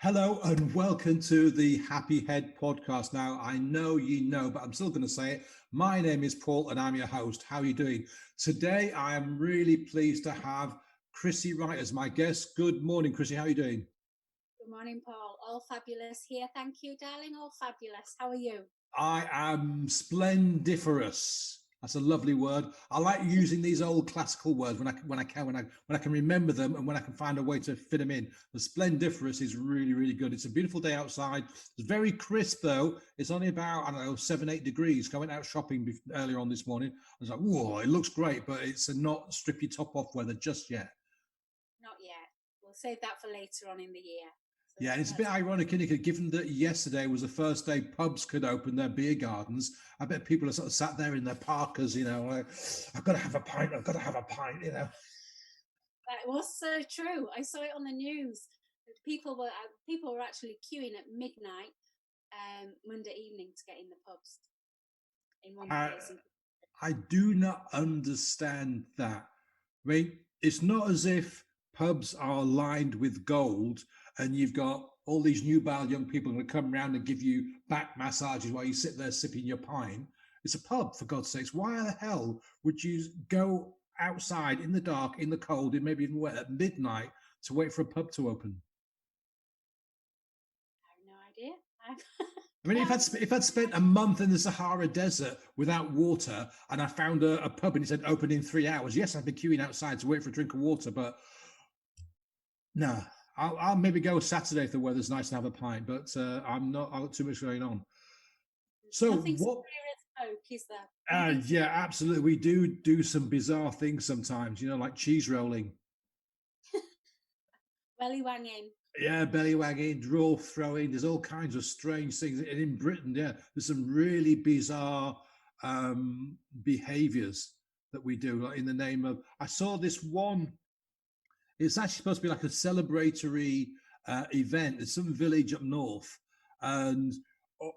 Hello and welcome to the Happy Head podcast. Now, I know you know, but I'm still going to say it. My name is Paul and I'm your host. How are you doing? Today, I am really pleased to have Chrissy Wright as my guest. Good morning, Chrissy. How are you doing? Good morning, Paul. All fabulous here. Thank you, darling. All fabulous. How are you? I am splendiferous. That's a lovely word. I like using these old classical words when I can remember them and when I can find a way to fit them in. The splendiferous is really good. It's a beautiful day outside. It's very crisp though. It's only about I don't know 7-8 degrees. I went out shopping earlier on this morning. I was like, whoa, it looks great, but it's a not strip your top off weather just yet. Not yet. We'll save that for later on in the year. So Yeah, and it's a bit that's ironic, isn't it? Given that yesterday was the first day pubs could open their beer gardens, I bet people are sort of sat there in their parkers, like, I've got to have a pint, I've got to have a pint. that was so true. I saw it on the news. People were actually queuing at midnight Monday evening to get in the pubs in one I, place. I do not understand that. I mean, it's not as if pubs are lined with gold and you've got all these nubile young people going to come around and give you back massages while you sit there sipping your pint. It's a pub, for God's sakes. Why the hell would you go outside in the dark, in the cold, and maybe even wet at midnight to wait for a pub to open? I have no idea. I mean, if I'd spent a month in the Sahara Desert without water and I found a pub and it said open in 3 hours, yes, I'd be queuing outside to wait for a drink of water. But no, I'll maybe go Saturday if the weather's nice and have a pint. But I'm not. I've got too much going on. So Nothing what? scary as Coke, is there? Nothing Yeah, absolutely. We do some bizarre things sometimes. Like cheese rolling. belly wanging. Yeah, belly wagging, draw throwing. There's all kinds of strange things. And in Britain, yeah, there's some really bizarre behaviors that we do, like in the name of. I saw this one. It's actually supposed to be like a celebratory event. It's some village up north, and oh,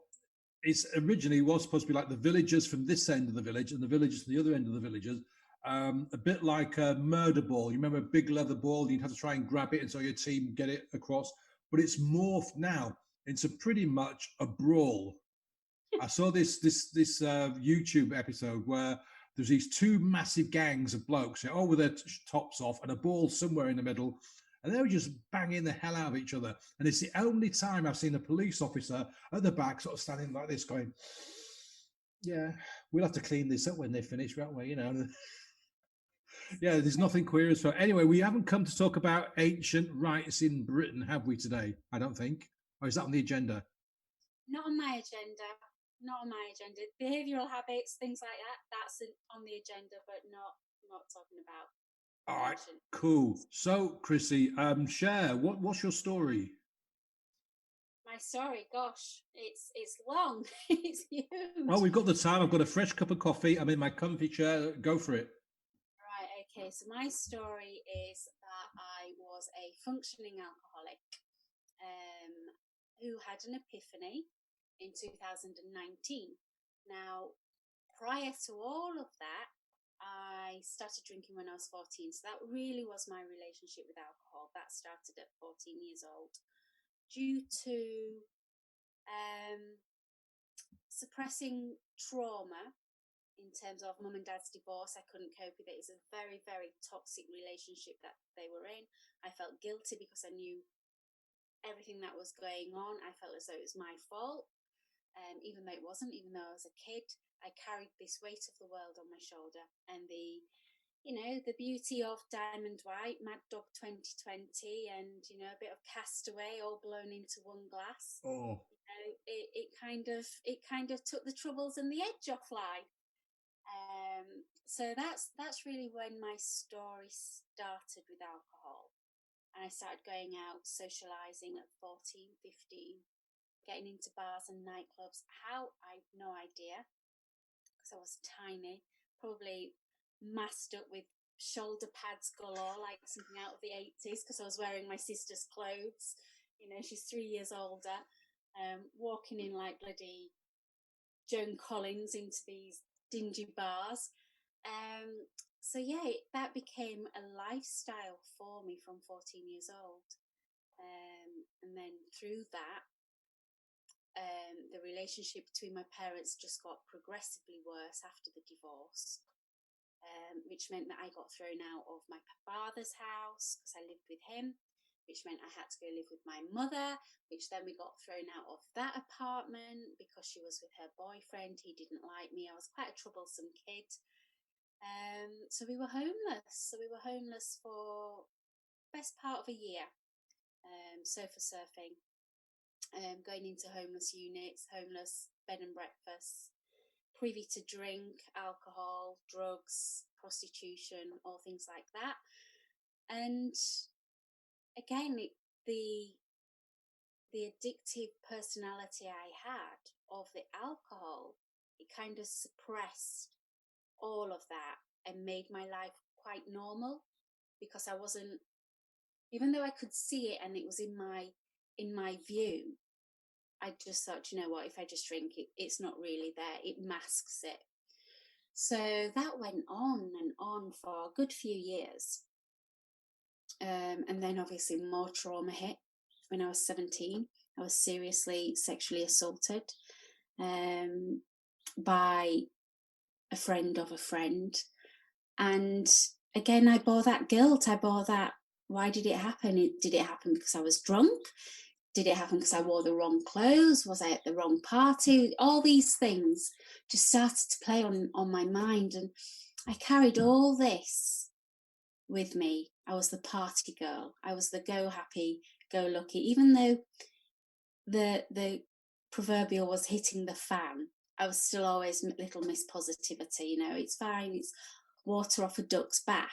it's originally was supposed to be like the villagers from this end of the village and the villagers from the other end of the villagers. A bit like a murder ball. You remember a big leather ball? You'd have to try and grab it, and so your team get it across. But it's morphed now into pretty much a brawl. I saw this YouTube episode where there's these two massive gangs of blokes, all with their tops off, and a ball somewhere in the middle, and they were just banging the hell out of each other. And it's the only time I've seen a police officer at the back, sort of standing like this, going, "Yeah, we'll have to clean this up when they finish, won't we?" Yeah, there's nothing queer as far. Anyway, we haven't come to talk about ancient rights in Britain, have we today? I don't think. Or is that on the agenda? Not on my agenda. Not on my agenda. Behavioural habits, things like that. That's on the agenda, but not talking about All right, ancient. cool. So, Chrissy, share what's your story? My story, gosh, it's long. It's Well, huge. we've got the time. I've got a fresh cup of coffee. I'm in my comfy chair. Go for it. Right, okay. So my story is that I was a functioning alcoholic um, who had an epiphany in 2019. Now, prior to all of that, I started drinking when I was 14. So that really was my relationship with alcohol. That started at 14 years old due to um, suppressing trauma in terms of mum and dad's divorce. I couldn't cope with it. It's a very toxic relationship that they were in. I felt guilty because I knew everything that was going on. I felt as though it was my fault, even though it wasn't. Even though I was a kid, I carried this weight of the world on my shoulder, and the beauty of Diamond White, Mad Dog 2020, and a bit of Castaway all blown into one glass. Oh, It kind of took the troubles and the edge off life. So that's really when my story started with alcohol. And I started going out, socializing at 14, 15, getting into bars and nightclubs. How? I've no idea, because I was tiny, probably masked up with shoulder pads galore, like something out of the 80s, because I was wearing my sister's clothes. She's 3 years older, walking in like bloody Joan Collins into these dingy bars. So yeah, that became a lifestyle for me from 14 years old. And And then through that, the relationship between my parents just got progressively worse after the divorce, which meant that I got thrown out of my father's house because I lived with him, which meant I had to go live with my mother, which then we got thrown out of that apartment because she was with her boyfriend. He didn't like me. I was quite a troublesome kid. So we were homeless for best part of a year, sofa surfing, going into homeless units, homeless bed and breakfasts, privy to drink, alcohol, drugs, prostitution, all things like that. And again, the addictive personality I had of the alcohol, it kind of suppressed all of that and made my life quite normal, because I wasn't, even though I could see it and it was in my view, I just thought, you know what, if I just drink it, it's not really there. It masks it. So that went on and on for a good few years. And then obviously more trauma hit. When I was 17, I was seriously sexually assaulted by a friend of a friend. And again, I bore that guilt. I bore that, why did it happen? Did it happen because I was drunk? Did it happen because I wore the wrong clothes? Was I at the wrong party? All these things just started to play on my mind. And I carried all this with me. I was the party girl. I was the go happy, go lucky. Even though the proverbial was hitting the fan, I was still always little Miss Positivity. You know, it's fine. It's water off a duck's back.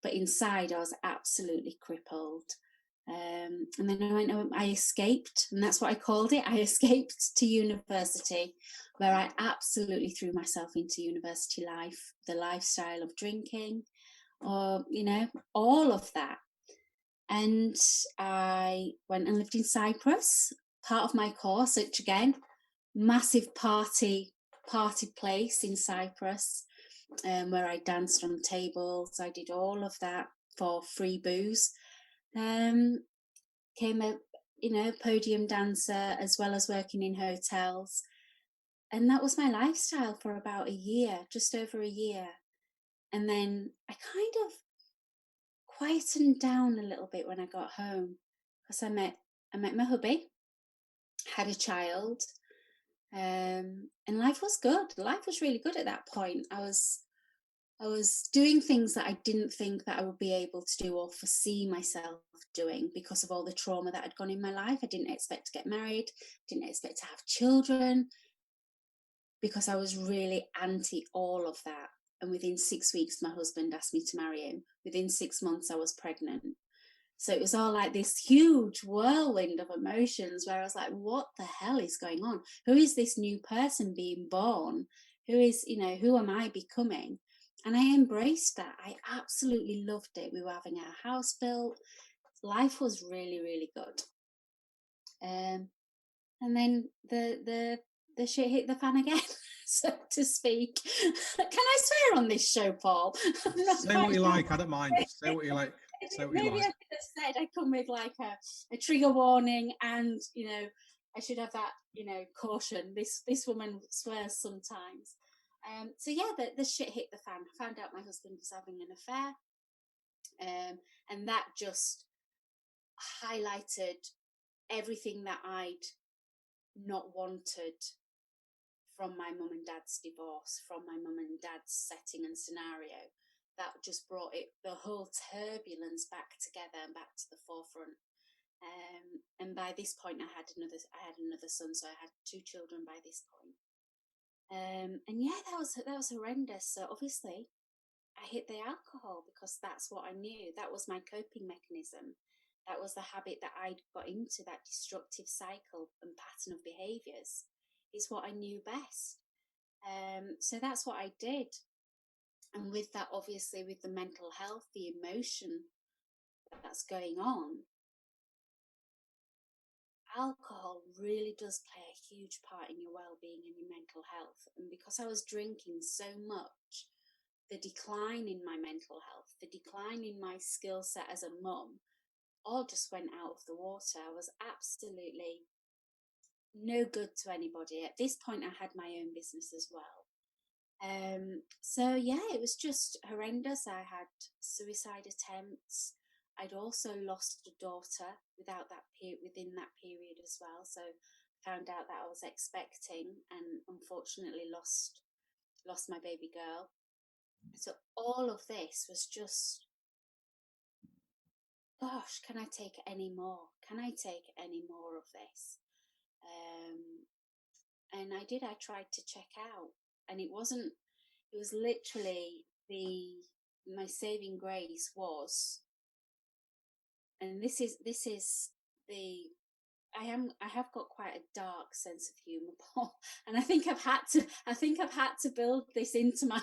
But inside, I was absolutely crippled. And then I escaped, and that's what I called it. I escaped to university, where I absolutely threw myself into university life, the lifestyle of drinking, or, you know, all of that. And I went and lived in Cyprus, part of my course, which again, massive party place in Cyprus, where I danced on tables. I did all of that for free booze. Came a, you know, podium dancer, as well as working in hotels. And that was my lifestyle for about a year, just over a year. And then I kind of quietened down a little bit when I got home, because I met my hubby, had a child, and life was good. Life was really good at that point. I was doing things that I didn't think that I would be able to do or foresee myself doing, because of all the trauma that had gone in my life. I didn't expect to get married, didn't expect to have children, because I was really anti all of that. And within 6 weeks, my husband asked me to marry him. Within 6 months, I was pregnant. So it was all like this huge whirlwind of emotions, where I was like, what the hell is going on? Who is this new person being born? Who is, you know, who am I becoming? And I embraced that. I absolutely loved it. We were having our house built. Life was really, really good. And then the shit hit the fan again, so to speak. Can I swear on this show, Paul? Say what you like. I don't mind. Say what you like. Say what you Maybe like. I could have said I come with like a trigger warning, and, you know, I should have that, you know, caution. This woman swears sometimes. So yeah, the shit hit the fan. I found out my husband was having an affair, and that just highlighted everything that I'd not wanted from my mum and dad's divorce, from my mum and dad's setting and scenario. That just brought the whole turbulence back together and back to the forefront. And by this point, I had another son, so I had 2 children by this point. And yeah, that was horrendous. So obviously, I hit the alcohol, because that's what I knew. That was my coping mechanism. That was the habit that I'd got into, that destructive cycle and pattern of behaviours. Is what I knew best. So that's what I did. And with that, obviously, with the mental health, the emotion that's going on, alcohol really does play a huge part in your well-being and your mental health. And because I was drinking so much, the decline in my mental health, the decline in my skill set as a mum, all just went out of the water. I was absolutely no good to anybody. At this point, I had my own business as well. So yeah, it was just horrendous. I had suicide attempts. I'd also lost a daughter within that period as well. So found out that I was expecting and unfortunately lost my baby girl. So all of this was just, gosh, can I take any more? Can I take any more of this? And I did. I tried to check out, and it was literally my saving grace was, and this is the I have got quite a dark sense of humor, Paul, and I think I've had to build this into my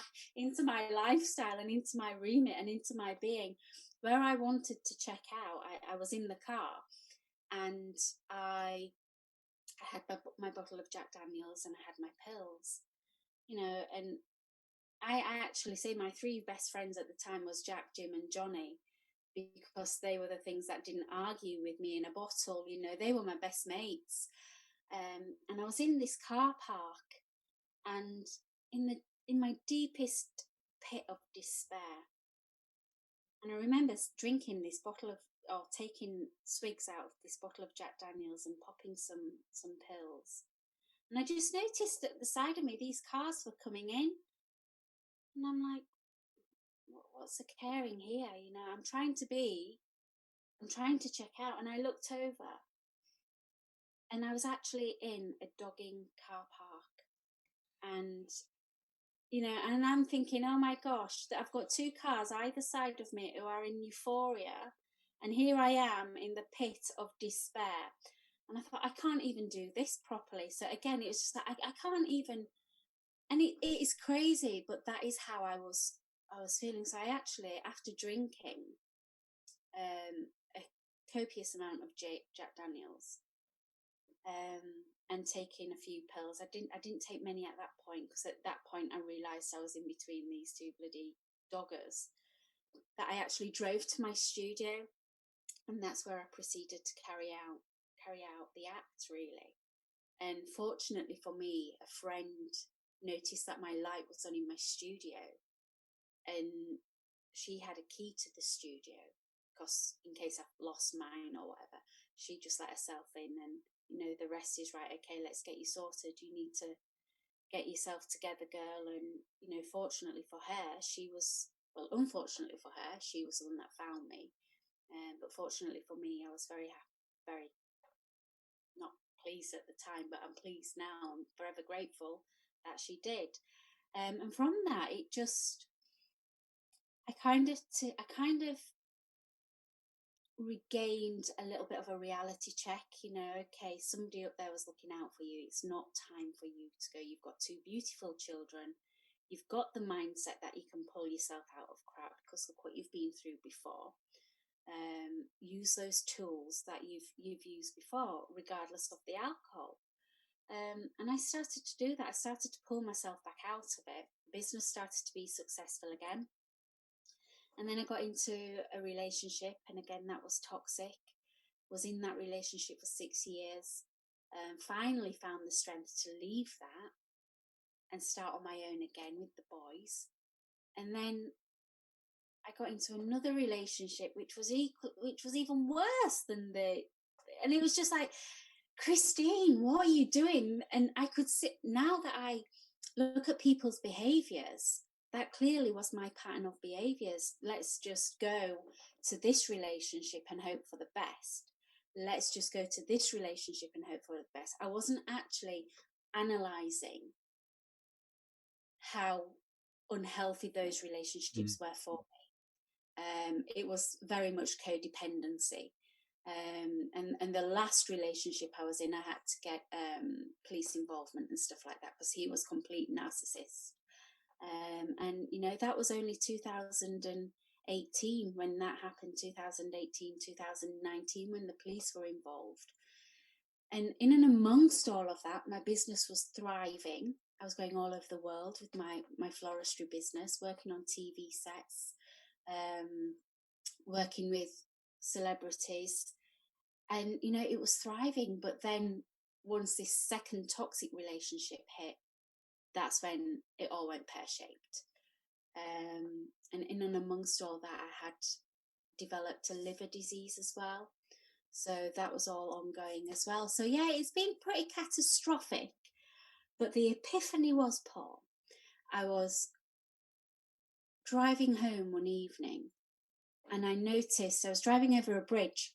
lifestyle and into my remit and into my being. Where I wanted to check out, I was in the car, and I had my bottle of Jack Daniels and I had my pills, and I actually say my three best friends at the time was Jack, Jim, and Johnny, because they were the things that didn't argue with me in a bottle. They were my best mates. And I was in this car park, and in my deepest pit of despair, and I remember drinking this bottle of, or taking swigs out of this bottle of Jack Daniels and popping some pills. And I just noticed at the side of me, these cars were coming in. And I'm like, what's occurring here? I'm trying to check out. And I looked over, and I was actually in a dogging car park. And, and I'm thinking, oh my gosh, that I've got two cars either side of me who are in euphoria. And here I am in the pit of despair. And I thought, I can't even do this properly. So again, it was just that I can't even, and it is crazy, but that is how I was feeling. So I actually, after drinking a copious amount of Jack Daniels and taking a few pills, I didn't take many at that point, because at that point I realised I was in between these two bloody doggers, that I actually drove to my studio, and that's where I proceeded to carry out the act, really. And fortunately for me, a friend noticed that my light was on in my studio, and she had a key to the studio, because in case I lost mine or whatever, she just let herself in, and the rest is right. Okay, let's get you sorted. You need to get yourself together, girl. And fortunately for her, unfortunately for her, she was the one that found me. But fortunately for me, I was very happy, very not pleased at the time, but I'm pleased now. I'm forever grateful that she did. And from that, it just, I kind of regained a little bit of a reality check. Okay, somebody up there was looking out for you. It's not time for you to go. You've got two beautiful children. You've got the mindset that you can pull yourself out of crap, because look what you've been through before. Use those tools that you've used before, regardless of the alcohol. And I started to do that. I started to pull myself back out of it. Business started to be successful again. And then I got into a relationship, and again, that was toxic. Was in that relationship for 6 years. Finally found the strength to leave that and start on my own again with the boys. And then I got into another relationship, which was even worse than and it was just like, Christine, what are you doing? And I could now that I look at people's behaviours, that clearly was my pattern of behaviours. Let's just go to this relationship and hope for the best. Let's just go to this relationship and hope for the best. I wasn't actually analysing how unhealthy those relationships were for me. It was very much codependency. And the last relationship I was in, I had to get police involvement and stuff like that, because he was complete narcissist. And that was only 2018 when that happened. 2018, 2019, when the police were involved. And in and amongst all of that, my business was thriving. I was going all over the world with my floristry business, working on TV sets, working with celebrities, and you know, it was thriving. But then once this second toxic relationship hit, that's when it all went pear-shaped. And in and amongst all that, I had developed a liver disease as well, so that was all ongoing as well. So yeah, it's been pretty catastrophic. But the epiphany was, Paul, I was driving home one evening, and I was driving over a bridge,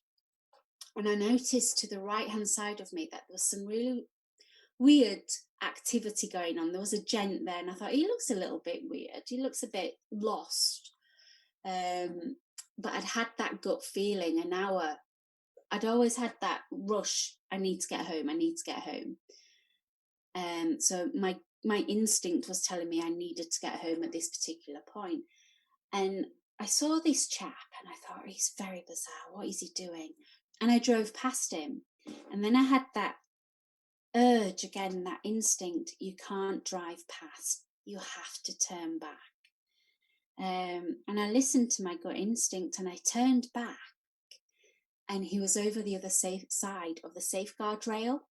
and I noticed to the right hand side of me that there was some really weird activity going on. There was a gent there, and I thought, he looks a little bit weird, he looks a bit lost. But I'd had that gut feeling an hour. I'd always had that rush, I need to get home. So my instinct was telling me I needed to get home at this particular point. And I saw this chap and I thought, he's very bizarre. What is he doing? And I drove past him. And then I had that urge again, that instinct, you can't drive past, you have to turn back. And I listened to my gut instinct and I turned back, and he was over the other side of the safeguard rail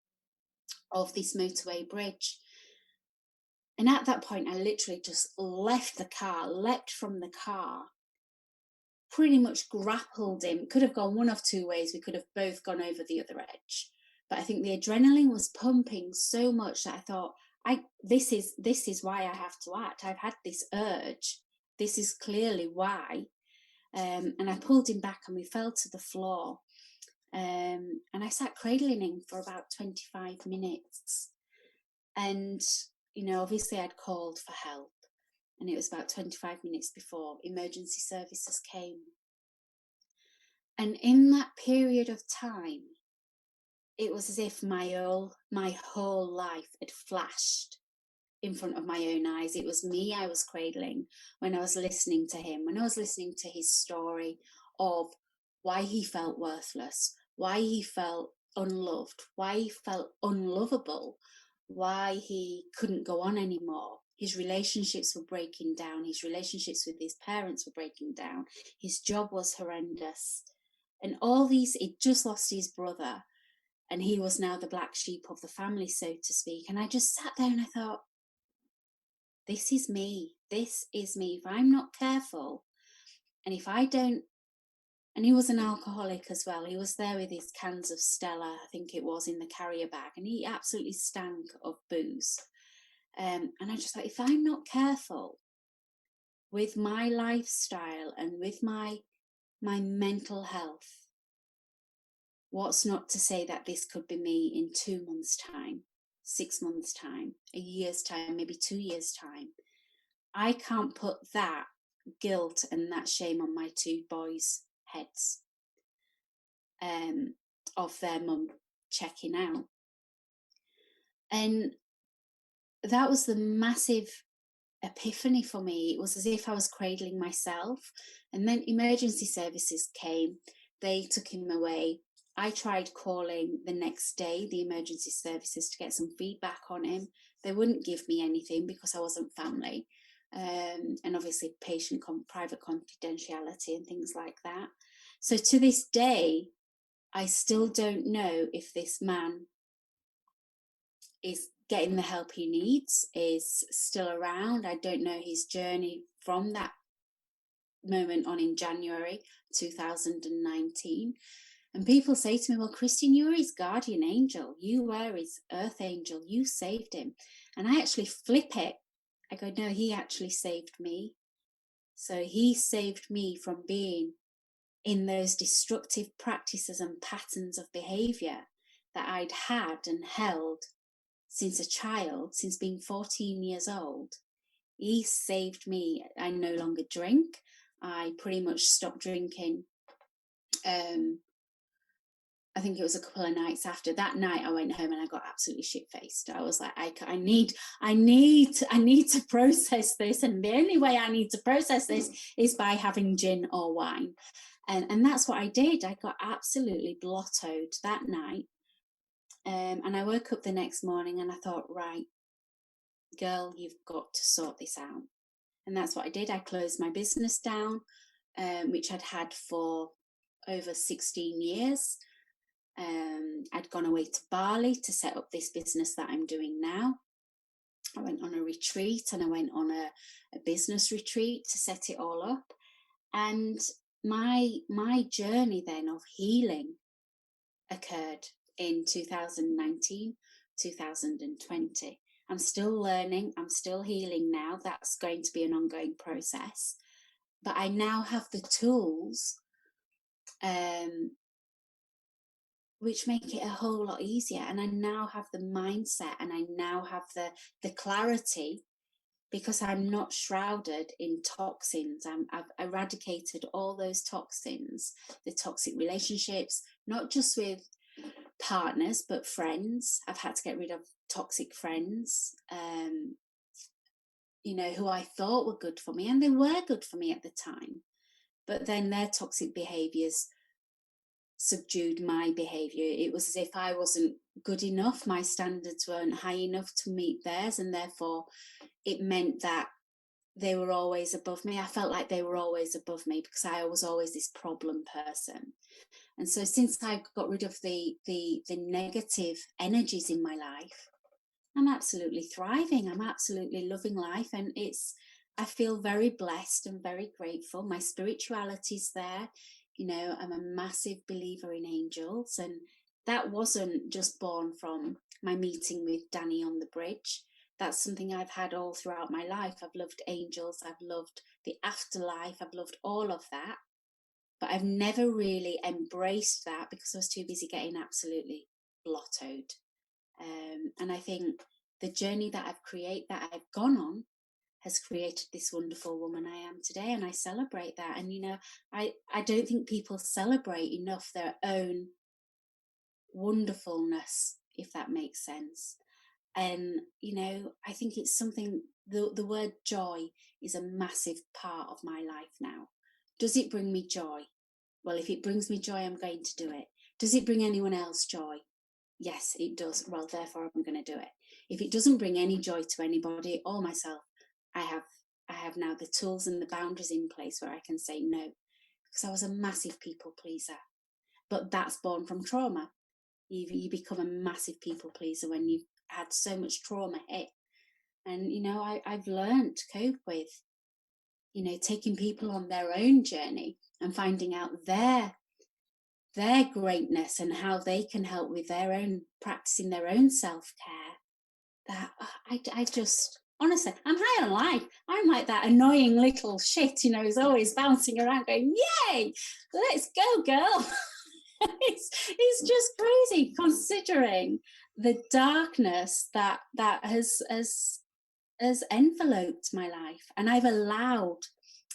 of this motorway bridge. And at that point, I literally just left the car, leapt from the car, pretty much grappled him. Could have gone one of two ways. We could have both gone over the other edge. But I think the adrenaline was pumping so much that I thought, this is why I have to act. I've had this urge. This is clearly why. And I pulled him back and we fell to the floor. And I sat cradling him for about 25 minutes. And, you know, obviously I'd called for help. And it was about 25 minutes before emergency services came. And in that period of time, it was as if my whole life had flashed in front of my own eyes. It was me I was cradling when I was listening to him, when I was listening to his story of why he felt worthless, why he felt unloved, why he felt unlovable, why he couldn't go on anymore. His relationships were breaking down. His relationships with his parents were breaking down. His job was horrendous. And all these, he'd just lost his brother, and he was now the black sheep of the family, so to speak. And I just sat there and I thought, this is me. This is me. If I'm not careful, and if I don't, and he was an alcoholic as well. He was there with his cans of Stella, I think it was, in the carrier bag, and he absolutely stank of booze. And I just thought, if I'm not careful with my lifestyle and with my mental health, what's not to say that this could be me in 2 months' time, 6 months' time, a year's time, maybe 2 years' time. I can't put that guilt and that shame on my two boys' heads of their mum checking out. And that was the massive epiphany for me. It was as if I was cradling myself. And then emergency services came. They took him away. I tried calling the next day, the emergency services, to get some feedback on him. They wouldn't give me anything because I wasn't family. And obviously private confidentiality and things like that. So to this day, I still don't know if this man is getting the help he needs, is still around. I don't know his journey from that moment on in January 2019. And people say to me, well, Christine, you were his guardian angel. You were his earth angel. You saved him. And I actually flip it. I go, no, he actually saved me. So he saved me from being in those destructive practices and patterns of behaviour that I'd had and held since a child, since being 14 years old. He saved me. I no longer drink. I pretty much stopped drinking. I think it was a couple of nights after that night, I went home and I got absolutely shit-faced. I was like, I need to process this, and the only way I need to process this is by having gin or wine. And that's what I did. I got absolutely blottoed that night. And I woke up the next morning and I thought, right, girl, you've got to sort this out. And that's what I did. I closed my business down, which I'd had for over 16 years. I'd gone away to Bali to set up this business that I'm doing now. I went on a retreat, and I went on a business retreat to set it all up. And my journey then of healing occurred in 2019, 2020. I'm still learning, I'm still healing now. That's going to be an ongoing process. But I now have the tools which make it a whole lot easier. And I now have the mindset, and I now have the clarity, because I'm not shrouded in toxins. I've eradicated all those toxins, the toxic relationships, not just with partners, but friends. I've had to get rid of toxic friends, who I thought were good for me, and they were good for me at the time. But then their toxic behaviours subdued my behaviour. It was as if I wasn't good enough. My standards weren't high enough to meet theirs, and therefore it meant that they were always above me. I felt like they were always above me because I was always this problem person. And so since I got rid of the negative energies in my life, I'm absolutely thriving. I'm absolutely loving life. And I feel very blessed and very grateful. My spirituality's there. I'm a massive believer in angels. And that wasn't just born from my meeting with Danny on the bridge. That's something I've had all throughout my life. I've loved angels. I've loved the afterlife. I've loved all of that. But I've never really embraced that because I was too busy getting absolutely blottoed. And I think the journey that I've gone on has created this wonderful woman I am today, and I celebrate that. And I don't think people celebrate enough their own wonderfulness, if that makes sense. And I think it's something, the word joy is a massive part of my life now. Does it bring me joy? Well, if it brings me joy, I'm going to do it. Does it bring anyone else joy? Yes, it does. Well, therefore I'm going to do it. If it doesn't bring any joy to anybody or myself, I have now the tools and the boundaries in place where I can say no, because I was a massive people pleaser. But that's born from trauma. You become a massive people pleaser when you've had so much trauma hit. And I've learned to cope with taking people on their own journey and finding out their greatness and how they can help with their own practicing their own self-care. That I just honestly, I'm high on life. I'm like that annoying little shit who's always bouncing around going, yay, let's go, girl. it's just crazy considering the darkness that has enveloped my life, and I've allowed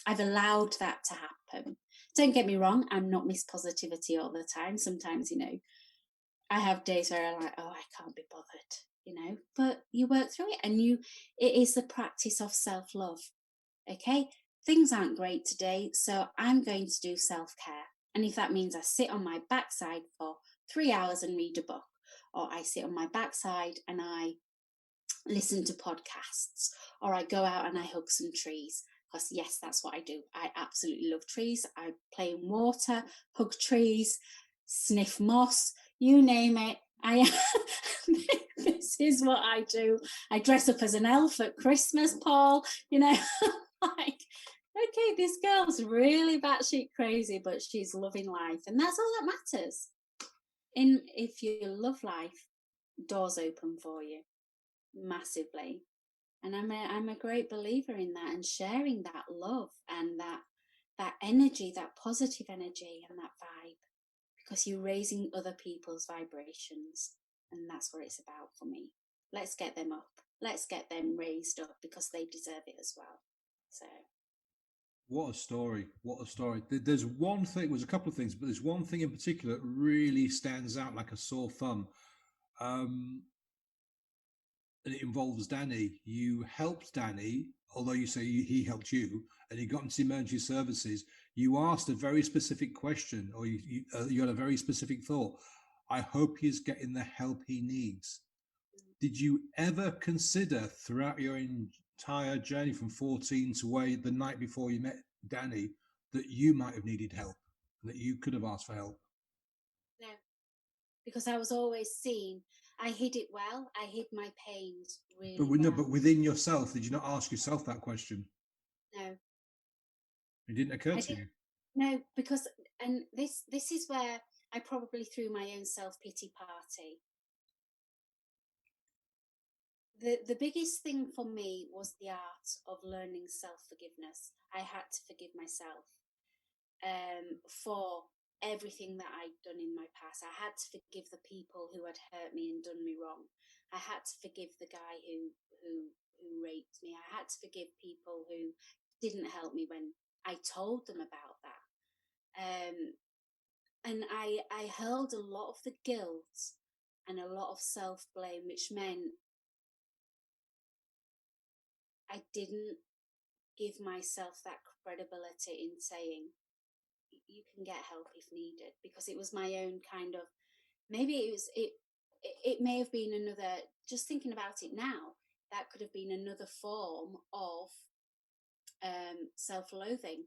that to happen. Don't get me wrong, I'm not Miss Positivity all the time. Sometimes I have days where I'm like, oh, I can't be bothered, but you work through it, and it is the practice of self-love. Okay, things aren't great today, so I'm going to do self-care. And if that means I sit on my backside for 3 hours and read a book, or I sit on my backside and I listen to podcasts, or I go out and I hug some trees, because yes, that's what I do. I absolutely love trees. I play in water, hug trees, sniff moss, you name it. This is what I do. I dress up as an elf at Christmas, Paul, like, okay, this girl's really batshit crazy, but she's loving life, and that's all that matters. If you love life, doors open for you massively. And I'm a great believer in that, and sharing that love and that energy, that positive energy and that vibe, because you're raising other people's vibrations, and that's what it's about for me. Let's get them up. Let's get them raised up, because they deserve it as well. So what a story. What a story. There's one thing, there's a couple of things, but there's one thing in particular that really stands out like a sore thumb. And it involves Danny. You helped Danny, although you say he helped you, and he got into emergency services. You asked a very specific question, or you had a very specific thought. I hope he's getting the help he needs. Did you ever consider throughout your entire journey from 14 to the night before you met Danny, that you might have needed help? that you could have asked for help? No, because I was always seen. I hid it well. I hid my pains But really we know, but well. within yourself, did you not ask yourself that question? No, It didn't occur I to didn't. you. No, because and this is where I probably threw my own self-pity party. The biggest thing for me was the art of learning self-forgiveness. I had to forgive myself for everything that I'd done in my past. I had to forgive the people who had hurt me and done me wrong. I had to forgive the guy who raped me. I had to forgive people who didn't help me when I told them about that. And I held a lot of the guilt and a lot of self blame, which meant I didn't give myself that credibility in saying you can get help if needed, because it was my own kind of, maybe it may have been another, just thinking about it now, that could have been another form of self-loathing.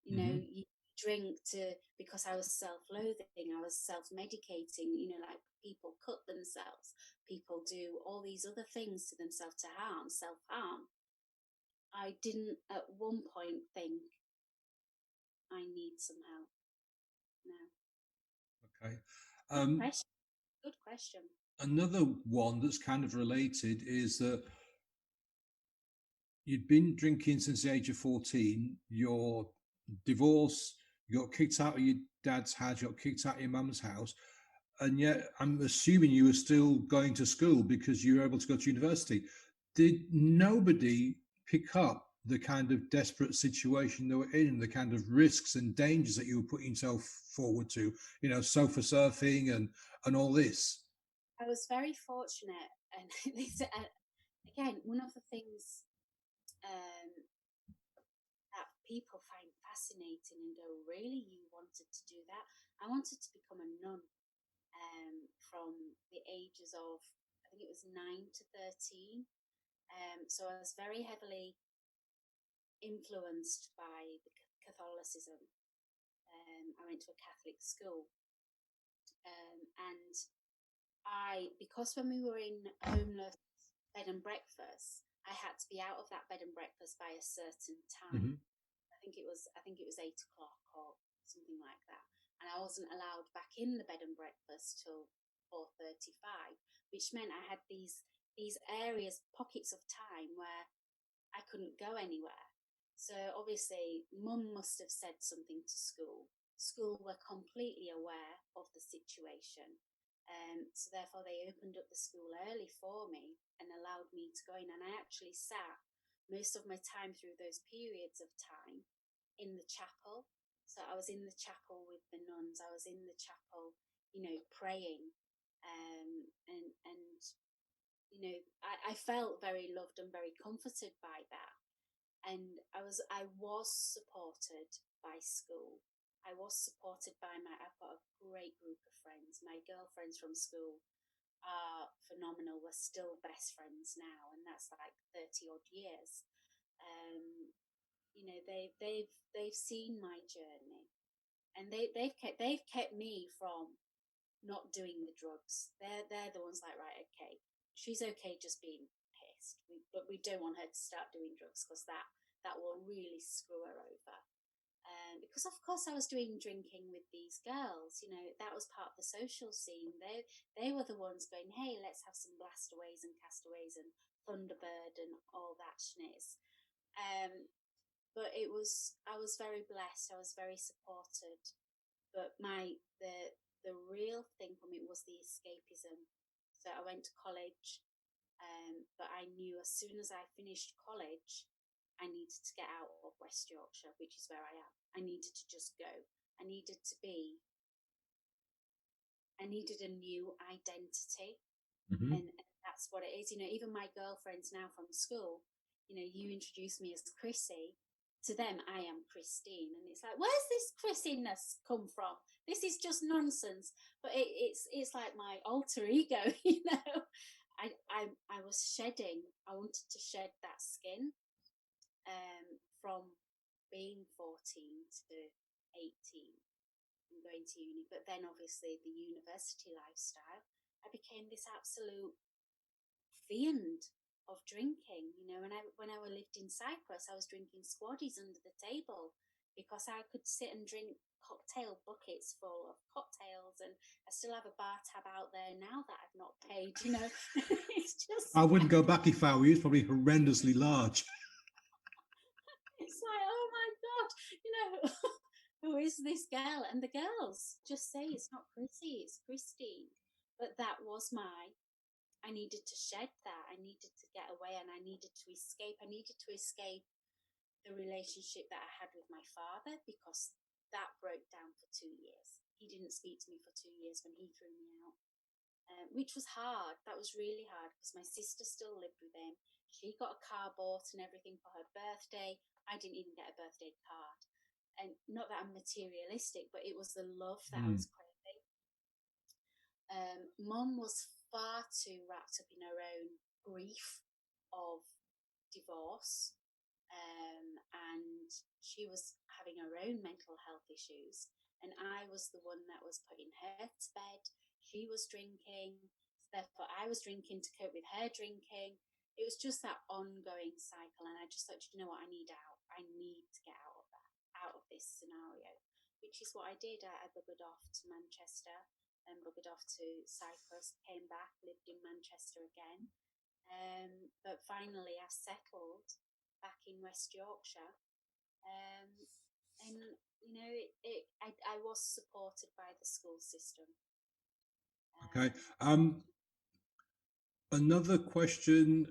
You know, Hmm. you drink to, because I was self-loathing, I was self-medicating, you know, like people cut themselves, people do all these other things to themselves to harm, self-harm. I didn't at one point think I need some help. No. Okay. Good Um, question. Good question. Another one that's kind of related is that you'd been drinking since the age of 14. You're divorced. You got kicked out of your dad's house. You got kicked out of your mum's house. And yet, I'm assuming you were still going to school because you were able to go to university. Did nobody pick up the kind of desperate situation they were in, the kind of risks and dangers that you were putting yourself forward to, sofa surfing and all this? I was very fortunate, and this, again, one of the things um, that people find fascinating and go, "Really, you wanted to do that?" I wanted to become a nun from the ages of, I think it was 9 to 13. So I was very heavily influenced by the Catholicism. I went to a Catholic school, and because when we were in homeless bed and breakfast, I had to be out of that bed and breakfast by a certain time. Mm-hmm. I think it was 8 o'clock or something like that, and I wasn't allowed back in the bed and breakfast till 4:35, which meant I had these areas, pockets of time where I couldn't go anywhere. So obviously, Mum must have said something to school. School were completely aware of the situation. So therefore, they opened up the school early for me and allowed me to go in. And I actually sat most of my time through those periods of time in the chapel. So I was in the chapel with the nuns. I was in the chapel, praying, and I felt very loved and very comforted by that. And I was supported by school. I was supported by I've got a great group of friends. My girlfriends from school are phenomenal. We're still best friends now, and that's like 30 odd years. Um, they've seen my journey, and they've kept me from not doing the drugs. They're the ones like, right, okay, she's okay just being pissed, but we don't want her to start doing drugs because that will really screw her over. Because of course I was doing drinking with these girls, that was part of the social scene. They were the ones going, hey, let's have some blastaways and castaways and Thunderbird and all that schniz. But I was very blessed. I was very supported. But the real thing for me was the escapism. So I went to college, but I knew as soon as I finished college, I needed to get out of West Yorkshire, which is where I am. I needed to just go. I needed to be. I needed a new identity, Mm-hmm. and that's what it is. Even my girlfriends now from school, you introduce me as Chrissy. To them, I am Christine, and it's like, where's this Chrissiness come from? This is just nonsense. But it's like my alter ego, I was shedding. I wanted to shed that skin from being 14 to 18. from going to uni. But then obviously the university lifestyle, I became this absolute fiend of drinking. You know, when I lived in Cyprus, I was drinking squaddies under the table because I could sit and drink cocktail buckets full of cocktails, and I still have a bar tab out there now that I've not paid. You know, it's just I wouldn't go back if I were you. It's probably horrendously large. it's like, oh my god, you know, who is this girl? And the girls just say it's not Chrissy, it's Christine. But that was I needed to shed that. I needed to get away, and I needed to escape. I needed to escape the relationship that I had with my father, because that broke down for 2 years. He didn't speak to me for 2 years when he threw me out, which was hard. That was really hard because my sister still lived with him. She got a car bought and everything for her birthday. I didn't even get a birthday card. And not that I'm materialistic, but it was the love that I was craving. Mum was far too wrapped up in her own grief of divorce, and she was having her own mental health issues, and I was the one that was putting her to bed. She was drinking, therefore I was drinking to cope with her drinking. It was just that ongoing cycle, and I just thought, you know what, I need out. I need to get out of that, out of this scenario, which is what I did. I buggered off to Manchester and buggered off to Cyprus, came back, lived in Manchester again. But finally I settled back in West Yorkshire. And, you know, I was supported by the school system. Okay. Another question,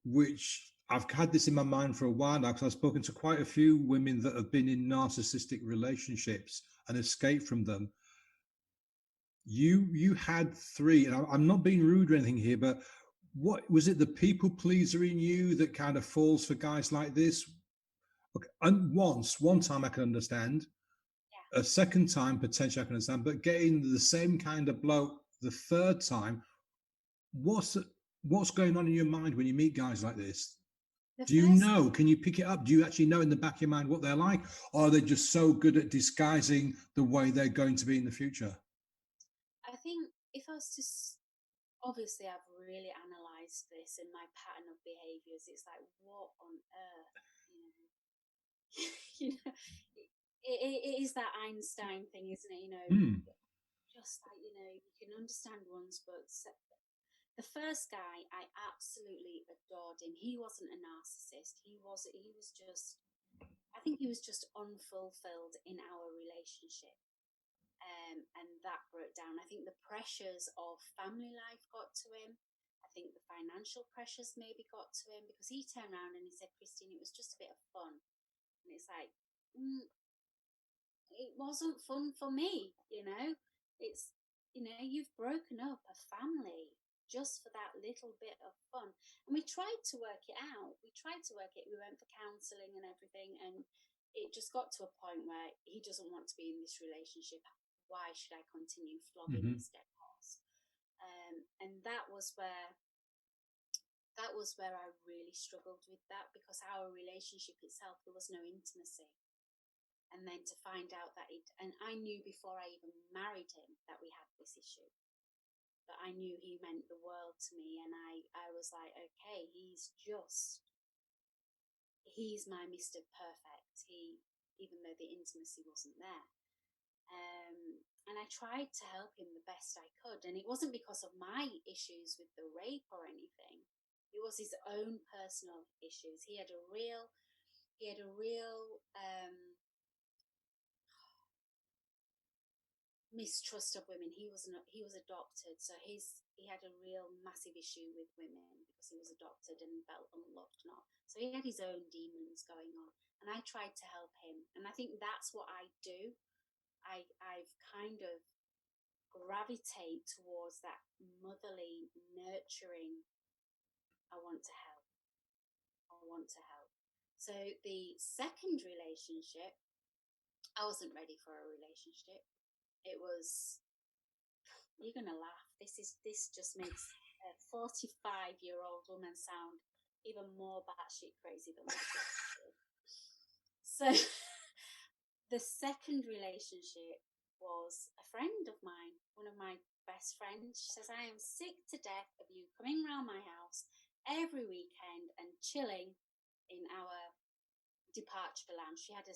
which I've had this in my mind for a while now, because I've spoken to quite a few women that have been in narcissistic relationships and escaped from them. You had three, and I'm not being rude or anything here, but what was it? The people pleaser in you that kind of falls for guys like this? Okay, and one time I can understand, Yeah. a second time potentially I can understand, but getting the same kind of bloke the third time, what's going on in your mind when you meet guys like this? Do you know? Can you pick it up? Do you actually know in the back of your mind what they're like? Or are they just so good at disguising the way they're going to be in the future? I think if I was to, obviously, I've really analysed this and my pattern of behaviours. It's like, what on earth, you know? You know, it is that Einstein thing, isn't it? You know, just like, you know, you can understand one's books. The first guy, I absolutely adored him. He wasn't a narcissist. He was just, I think he was just unfulfilled in our relationship. And that broke down. I think the pressures of family life got to him. I think the financial pressures maybe got to him, because he turned around and he said, Christine, it was just a bit of fun. And it's like, it wasn't fun for me, you know. It's, you know, you've broken up a family just for that little bit of fun. And we tried to work it out. We went for counselling and everything, and it just got to a point where he doesn't want to be in this relationship. Why should I continue flogging this dead horse? And that was where I really struggled with that, because our relationship itself, there was no intimacy. And then to find out that and I knew before I even married him that we had this issue. But I knew he meant the world to me, and I was like, okay, he's my Mr. Perfect. Even though the intimacy wasn't there. And I tried to help him the best I could. And it wasn't because of my issues with the rape or anything. It was his own personal issues. He had a real mistrust of women. He was adopted, so he had a real massive issue with women because he was adopted and felt unloved. Not so he had his own demons going on, and I tried to help him. And I think that's what I do. I've kind of gravitate towards that motherly, nurturing. I want to help. So the second relationship, I wasn't ready for a relationship. It was, you're gonna laugh. This just makes a 45-year-old woman sound even more batshit crazy than what she is. So the second relationship was a friend of mine, one of my best friends. She says, I am sick to death of you coming round my house every weekend and chilling in our departure lounge. She had a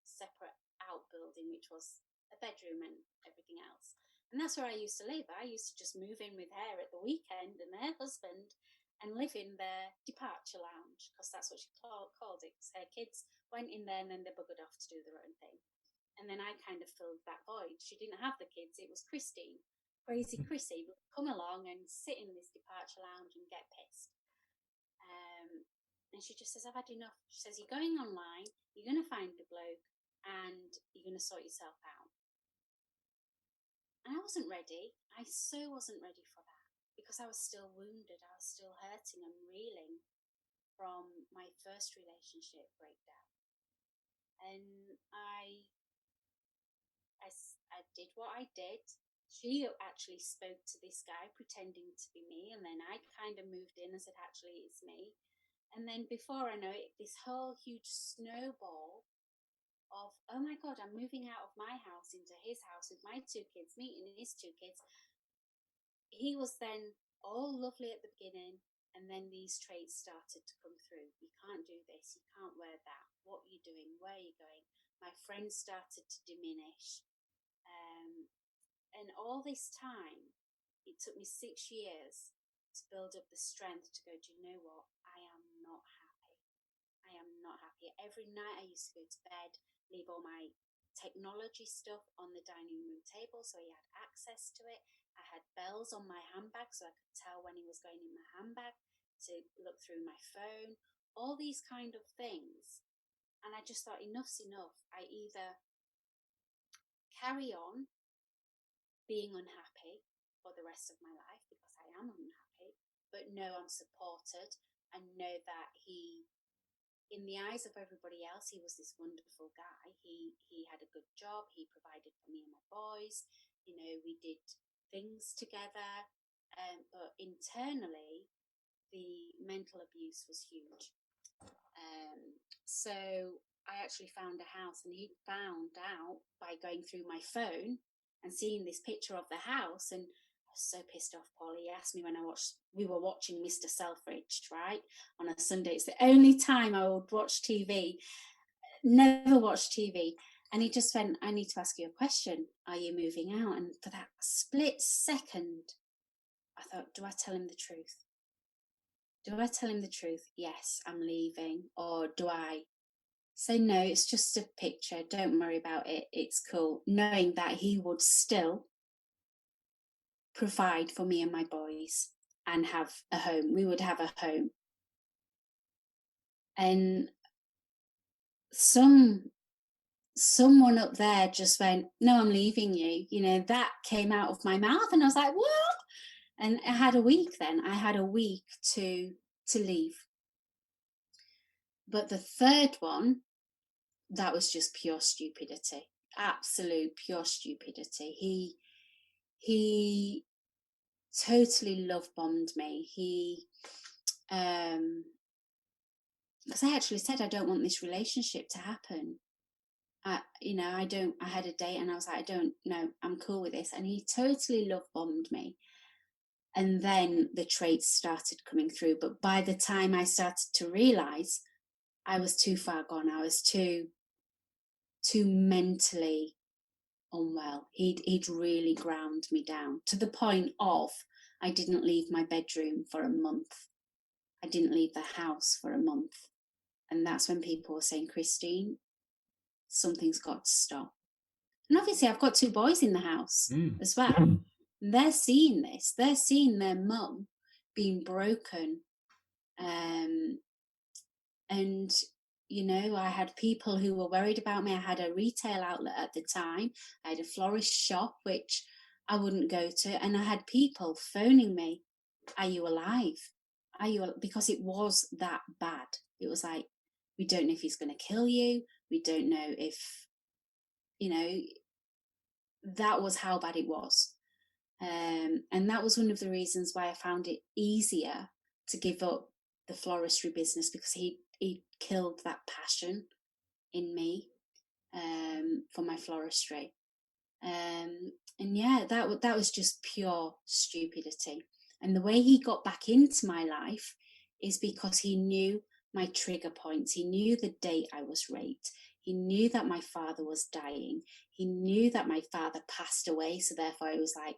separate outbuilding, which was a bedroom and everything else. And that's where I used to live. I used to just move in with her at the weekend and her husband and live in their departure lounge, because that's what she called it. Her kids went in there and then they buggered off to do their own thing. And then I kind of filled that void. She didn't have the kids. It was Christine, crazy Chrissy, would come along and sit in this departure lounge and get pissed. And she just says, I've had enough. She says, you're going online, you're going to find the bloke, and you're going to sort yourself out. And I wasn't ready. I so wasn't ready for that, because I was still wounded. I was still hurting and reeling from my first relationship breakdown. And I did what I did. She actually spoke to this guy pretending to be me, and then I kind of moved in and said, actually, it's me. And then before I know it, this whole huge snowball of, oh my God, I'm moving out of my house into his house with my two kids, meeting his two kids. He was then all lovely at the beginning, and then these traits started to come through. You can't do this, you can't wear that, what are you doing, where are you going? My friends started to diminish. And all this time, it took me 6 years to build up the strength to go, do you know what? I am not happy. I am not happy. Every night I used to go to bed, leave all my technology stuff on the dining room table so he had access to it. I had bells on my handbag so I could tell when he was going in my handbag, to look through my phone, all these kind of things. And I just thought, enough's enough. I either carry on being unhappy for the rest of my life, because I am unhappy, but know I'm supported and know that he, in the eyes of everybody else, he was this wonderful guy. He had a good job. He provided for me and my boys. You know, we did things together. But internally, the mental abuse was huge. So I actually found a house, and he found out by going through my phone and seeing this picture of the house. And I was so pissed off, Paul. He asked me when we were watching Mr. Selfridge, right, on a Sunday. It's the only time I would watch TV. Never watch TV. And he just went, I need to ask you a question. Are you moving out? And for that split second, I thought, do I tell him the truth? Do I tell him the truth? Yes, I'm leaving. Or do I say, no, it's just a picture, don't worry about it, it's cool, knowing that he would still provide for me and my boys and have a home. We would have a home. And someone up there just went, no, I'm leaving you. You know, that came out of my mouth, and I was like, what? And I had a week then. I had a week to leave. But the third one, that was just pure stupidity. Absolute pure stupidity. He totally love bombed me. He because I actually said, I don't want this relationship to happen. I had a date and I was like, I don't know, I'm cool with this. And he totally love bombed me. And then the traits started coming through. But by the time I started to realize, I was too far gone. I was too mentally unwell. He'd really ground me down to the point of, I didn't leave my bedroom for a month. I didn't leave the house for a month. And that's when people were saying, Christine, something's got to stop. And obviously I've got two boys in the house as well. And they're seeing this. They're seeing their mum being broken. And, you know, I had people who were worried about me. I had a retail outlet at the time. I had a florist shop, which I wouldn't go to. And I had people phoning me, are you alive? Because it was that bad. It was like, we don't know if he's going to kill you. We don't know if, you know, that was how bad it was. And that was one of the reasons why I found it easier to give up the floristry business, because he killed that passion in me for my floristry. And yeah, that was just pure stupidity. And the way he got back into my life is because he knew my trigger points. He knew the date I was raped. He knew that my father was dying. He knew that my father passed away. So therefore, he was like,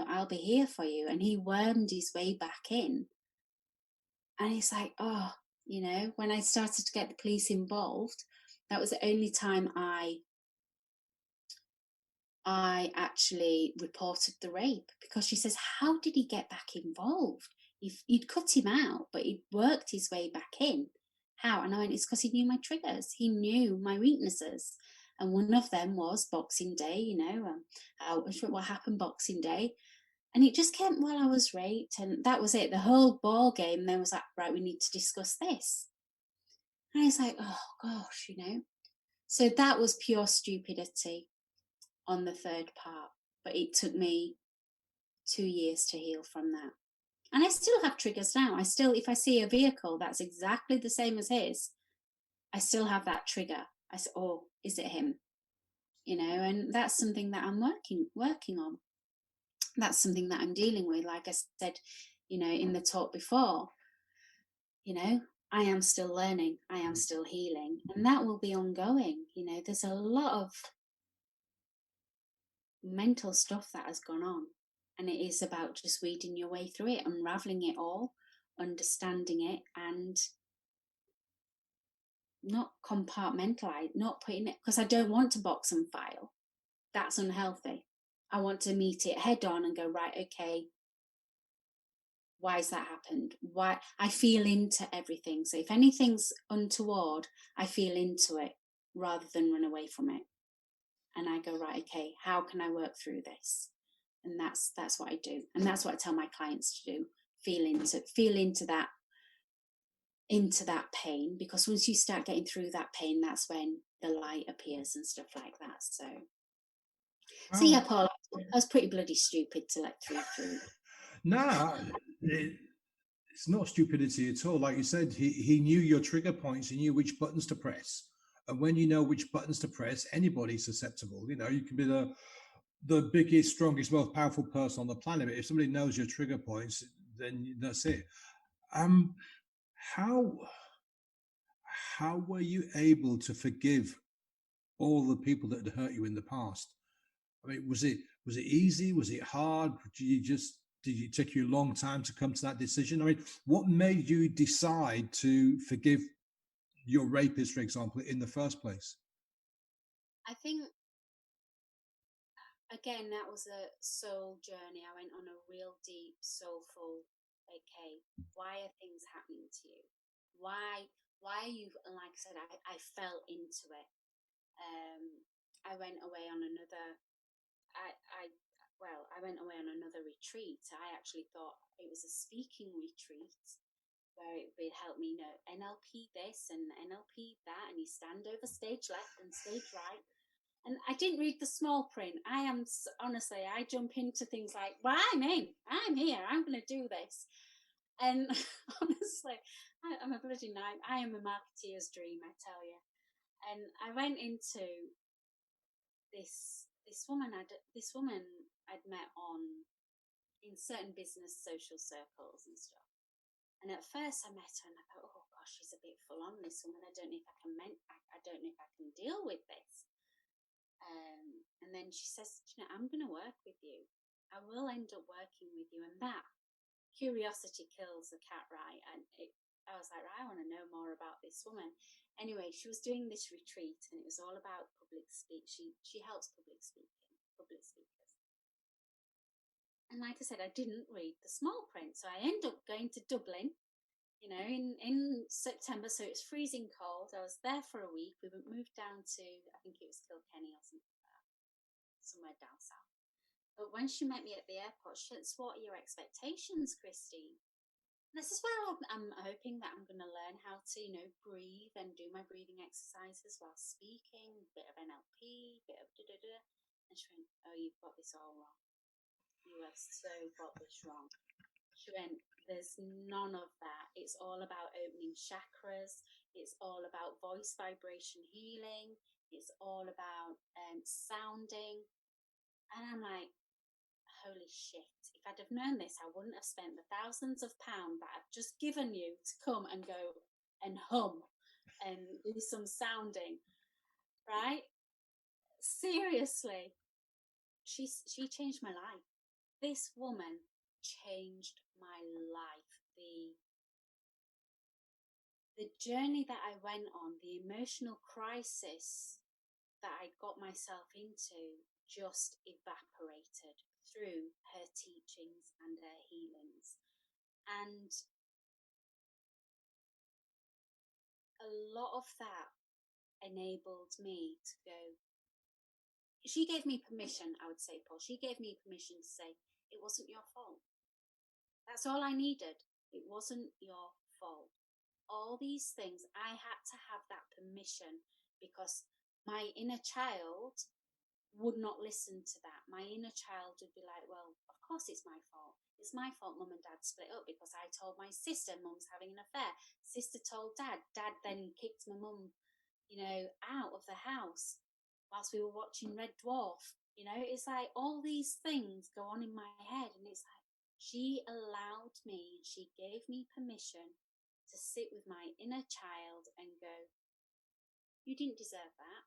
I'll be here for you. And he wormed his way back in. And it's like, when I started to get the police involved, that was the only time I actually reported the rape, because she says, how did he get back involved? He'd cut him out, but he'd worked his way back in. How? And I went, it's because he knew my triggers. He knew my weaknesses. And one of them was Boxing Day, what happened Boxing Day. And it just came while I was raped. And that was it. The whole ball game then was like, right, we need to discuss this. And I was like, oh gosh, So that was pure stupidity on the third part. But it took me 2 years to heal from that. And I still have triggers now. If I see a vehicle that's exactly the same as his, I still have that trigger. I say, oh, is it him? And that's something that I'm working on. That's something that I'm dealing with. Like I said, in the talk before, I am still learning. I am still healing. And that will be ongoing. There's a lot of mental stuff that has gone on, and it is about just weeding your way through it, unraveling it all, understanding it, and not compartmentalize, not putting it, because I don't want to box and file. That's unhealthy. I want to meet it head on and go, right, okay, why has that happened? Why? I feel into everything. So if anything's untoward, I feel into it rather than run away from it. And I go, right, okay, how can I work through this? And that's what I do, and that's what I tell my clients to do. Feel into that pain, because once you start getting through that pain, that's when the light appears and stuff like that. So yeah, Paul, I was pretty bloody stupid to let through. No, it's not stupidity at all. Like you said, he knew your trigger points. He knew which buttons to press. And when you know which buttons to press, anybody's susceptible. You can be the biggest, strongest, most powerful person on the planet. But if somebody knows your trigger points, then that's it. How were you able to forgive all the people that had hurt you in the past? I mean, was it easy? Was it hard? Did it take you a long time to come to that decision? I mean, what made you decide to forgive your rapist, for example, in the first place? I think, again, that was a soul journey. I went on a real deep, soulful, okay, why are things happening to you? Why are you, and like I said, I fell into it. I went away on another, I went away on another retreat. I actually thought it was a speaking retreat where it would help me know NLP this and NLP that, and you stand over stage left and stage right. And I didn't read the small print. Honestly, I jump into things like, well, I'm here, I'm going to do this. And honestly, I'm a bloody nightmare. I am a marketeer's dream, I tell you. And I went into this woman I'd met in certain business social circles and stuff. And at first I met her and I thought, oh gosh, she's a bit full on, this woman. I don't know if I don't know if I can deal with this. And then she says, I'm going to work with you. I will end up working with you. And that curiosity kills the cat, right? And I was like, right, I want to know more about this woman. Anyway, she was doing this retreat and it was all about public speak. She helps public speakers. And like I said, I didn't read the small print. So I ended up going to Dublin, in September. So it was freezing cold. I was there for a week. We moved down to, I think it was Kilkenny or something like that, somewhere down south. But when she met me at the airport, she said, what are your expectations, Christine? And I said, well, I'm hoping that I'm going to learn how to, breathe and do my breathing exercises while speaking, a bit of NLP, bit of da-da-da. And she went, oh, you've got this all wrong. You have so got this wrong. She went, there's none of that. It's all about opening chakras. It's all about voice vibration healing. It's all about sounding. And I'm like, holy shit, if I'd have known this, I wouldn't have spent the thousands of pounds that I've just given you to come and go and hum and do some sounding, right? Seriously, she changed my life. This woman changed my life. The journey that I went on, the emotional crisis that I got myself into just evaporated through her teachings and her healings. And a lot of that enabled me to go. She gave me permission, I would say, Paul. She gave me permission to say, it wasn't your fault. That's all I needed. It wasn't your fault. All these things, I had to have that permission, because my inner child would not listen to that. My inner child would be like, well, of course it's my fault. It's my fault mum and dad split up because I told my sister mum's having an affair. Sister told dad. Dad then kicked my mum, out of the house whilst we were watching Red Dwarf. It's like all these things go on in my head, and it's like she allowed me, she gave me permission to sit with my inner child and go, you didn't deserve that.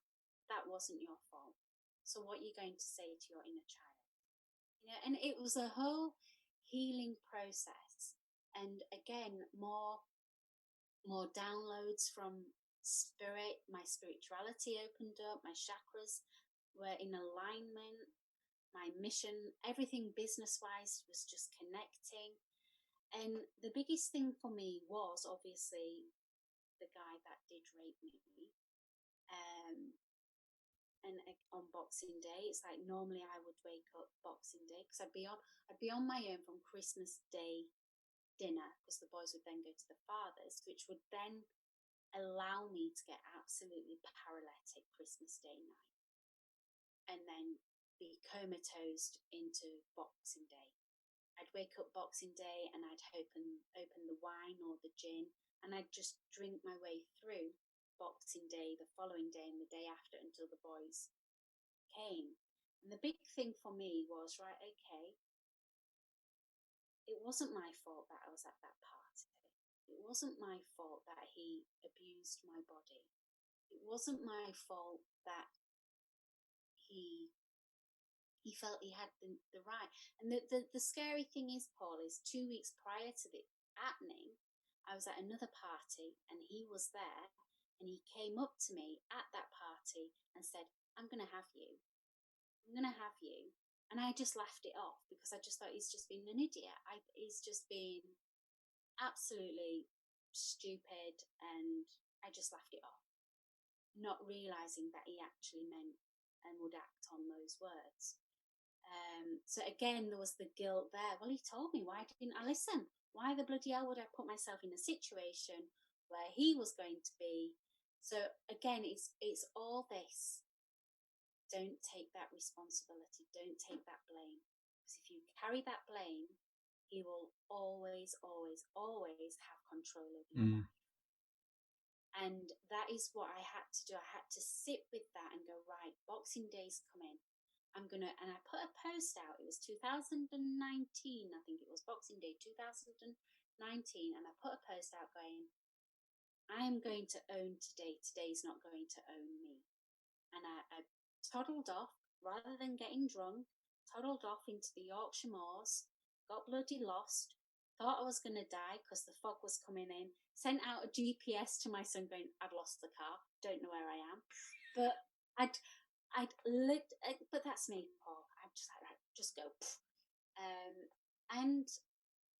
That wasn't your fault. So what are you going to say to your inner child? And it was a whole healing process. And again, more downloads from spirit. My spirituality opened up. My chakras were in alignment. My mission, everything business-wise was just connecting. And the biggest thing for me was obviously the guy that did rape me. And on Boxing Day, it's like normally I would wake up Boxing Day because I'd be on my own from Christmas Day dinner, because the boys would then go to the father's, which would then allow me to get absolutely paralytic Christmas Day night, and then be comatose into Boxing Day. I'd wake up Boxing Day and I'd open the wine or the gin, and I'd just drink my way through Boxing Day, the following day, and the day after, until the boys came. And the big thing for me was, right, okay, it wasn't my fault that I was at that party. It wasn't my fault that he abused my body. It wasn't my fault that he felt he had the right. And the scary thing is, Paul, is 2 weeks prior to it happening, I was at another party and he was there, and he came up to me at that party and said, I'm going to have you. I'm going to have you. And I just laughed it off, because I just thought he's just been an idiot. He's just been absolutely stupid, and I just laughed it off, not realising that he actually meant and would act on those words. So again, there was the guilt there. Well, he told me, why didn't I listen? Why the bloody hell would I put myself in a situation where he was going to be? So again, it's all this. Don't take that responsibility. Don't take that blame. Because if you carry that blame, he will always, always, always have control over your life. And that is what I had to do. I had to sit with that and go, right, Boxing Day's coming. And I put a post out. It was 2019, I think it was Boxing Day 2019. And I put a post out going, I am going to own today. Today's not going to own me. And I toddled off, rather than getting drunk, toddled off into the Yorkshire moors, got bloody lost, thought I was going to die because the fog was coming in, sent out a GPS to my son going, I'd lost the car, don't know where I am. But I'd lived, but that's me, Paul. I'm just like, right, just go. And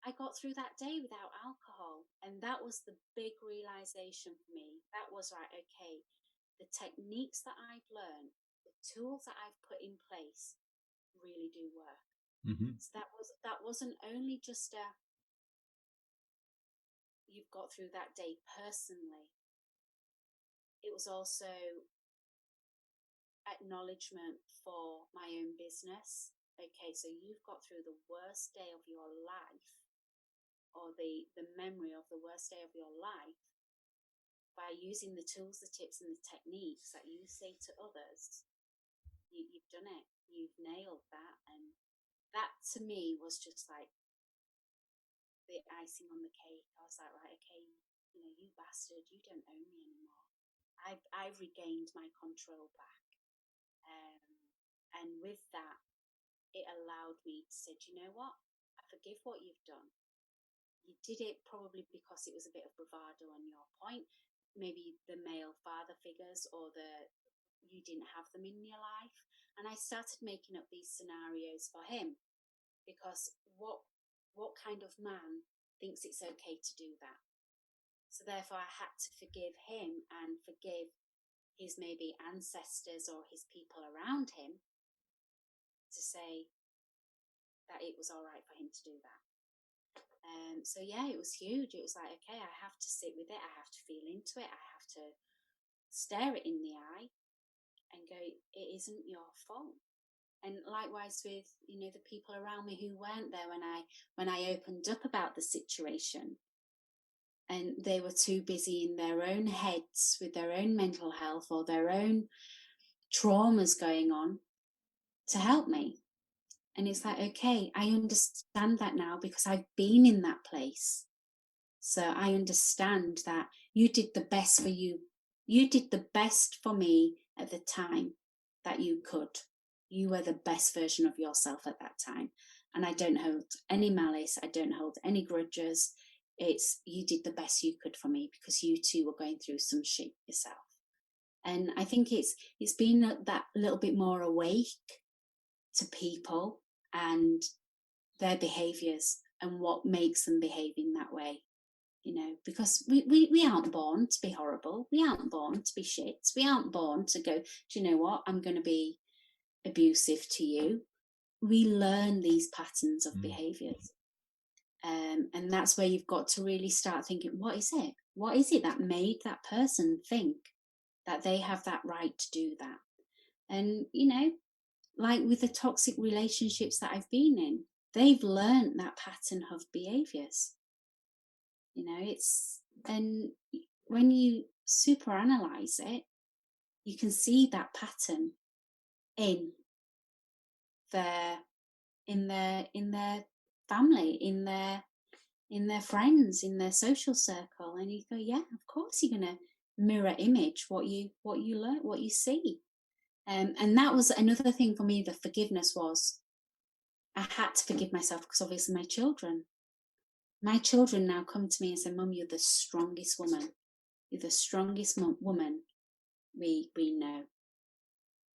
I got through that day without alcohol. And that was the big realization for me. That was, right, okay, the techniques that I've learned, the tools that I've put in place really do work. So that wasn't only just you've got through that day personally. It was also acknowledgement for my own business. Okay, so you've got through the worst day of your life, or the memory of the worst day of your life, by using the tools, the tips, and the techniques that you say to others. you've done it. You've nailed that. And that to me was just like the icing on the cake. I was like, right, okay, you bastard, you don't own me anymore. I've regained my control back. And with that, it allowed me to say, do you know what? I forgive what you've done. You did it probably because it was a bit of bravado on your point. Maybe the male father figures or you didn't have them in your life. And I started making up these scenarios for him, because what kind of man thinks it's okay to do that? So therefore I had to forgive him and forgive his maybe ancestors or his people around him, to say that it was all right for him to do that. So yeah, it was huge. It was like, okay, I have to sit with it. I have to feel into it. I have to stare it in the eye and go, it isn't your fault. And likewise with, the people around me who weren't there when I opened up about the situation, and they were too busy in their own heads with their own mental health or their own traumas going on to help me. And it's like, okay, I understand that now because I've been in that place. So I understand that you did the best for you. You did the best for me at the time that you could. You were the best version of yourself at that time. And I don't hold any malice. I don't hold any grudges. It's, you did the best you could for me because you too were going through some shit yourself. And I think it's been that little bit more awake to people and their behaviours and what makes them behave in that way. Because we aren't born to be horrible. We aren't born to be shit. We aren't born to go, do you know what? I'm going to be abusive to you. We learn these patterns of behaviours. And that's where you've got to really start thinking, what is it? What is it that made that person think that they have that right to do that? And, like with the toxic relationships that I've been in, they've learned that pattern of behaviours. And when you super analyze it, you can see that pattern in their family, in their friends, in their social circle, and you go, yeah, of course you're going to mirror image what you learn, what you see. And that was another thing for me. The forgiveness was, I had to forgive myself because obviously my children now come to me and say, Mum, you're the strongest woman. You're the strongest woman we know.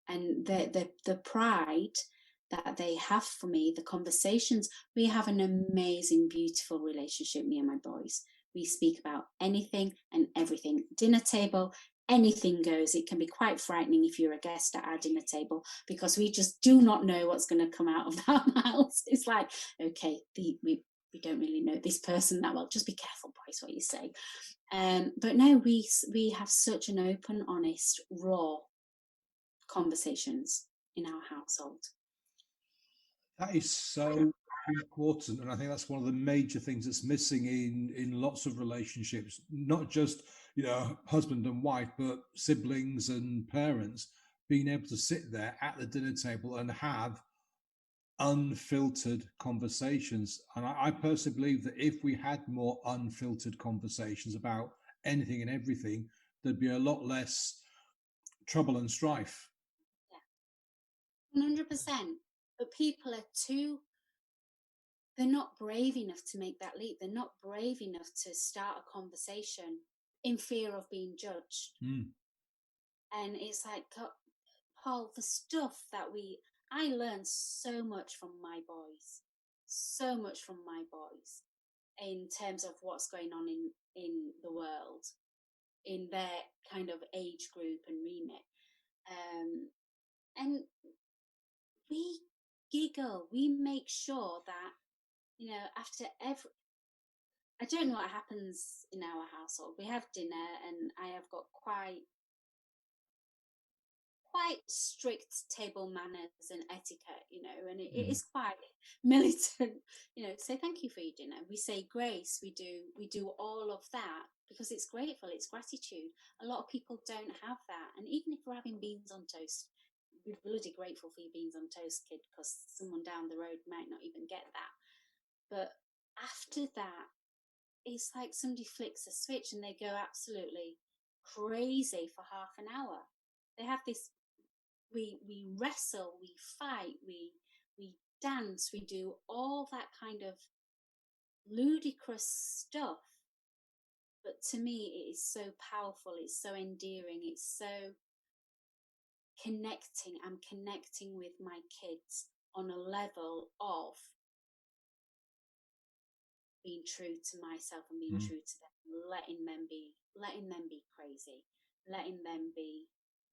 And the pride that they have for me, the conversations, we have an amazing, beautiful relationship, me and my boys. We speak about anything and everything. Dinner table, anything goes. It can be quite frightening if you're a guest at our dinner table, because we just do not know what's going to come out of that mouth. It's like, okay, we don't really know this person that well. Just be careful, boys, what you say. But no, we have such an open, honest, raw conversations in our household. That is so important, and I think that's one of the major things that's missing in lots of relationships, not just husband and wife, but siblings and parents, being able to sit there at the dinner table and have unfiltered conversations. And I personally believe that if we had more unfiltered conversations about anything and everything, there'd be a lot less trouble and strife. Yeah, 100%. But people are they're not brave enough to make that leap. They're not brave enough to start a conversation in fear of being judged. And it's like, Paul, the stuff that I learned so much from my boys, in terms of what's going on in the world, in their kind of age group and remit. And we giggle, we make sure that, after I don't know what happens in our household. We have dinner and I have got quite strict table manners and etiquette, and it is quite militant, say thank you for your dinner. We say grace, we do all of that because it's grateful, it's gratitude. A lot of people don't have that. And even if we're having beans on toast, be bloody grateful for your beans on toast, kid, because someone down the road might not even get that. But after that, it's like somebody flicks a switch and they go absolutely crazy for half an hour. They have this, we wrestle, we fight, we dance, we do all that kind of ludicrous stuff. But to me, it is so powerful, it's so endearing, it's so connecting. I'm connecting with my kids on a level of being true to myself and being true to them, letting them be crazy, letting them be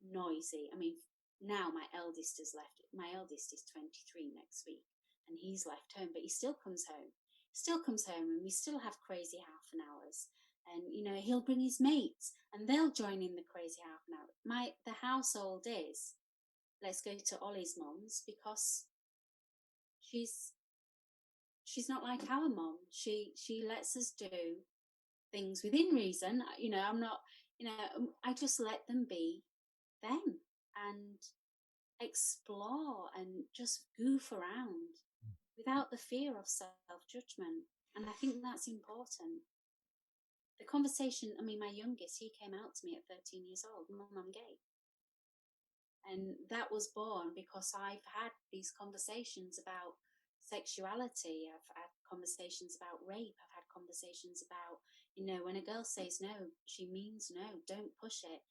noisy. I mean, now my eldest has left. My eldest is 23 next week, and he's left home, but he still comes home. And we still have crazy half an hours. And he'll bring his mates, and they'll join in the crazy half an hour. The household is, let's go to Ollie's mum's, because she's not like our mum. She lets us do things within reason. I'm not. I just let them be them and explore and just goof around without the fear of self-judgment. And I think that's important. The conversation, my youngest, he came out to me at 13 years old, Mum, I'm gay. And that was born because I've had these conversations about sexuality. I've had conversations about rape. I've had conversations about, when a girl says no, she means no, don't push it.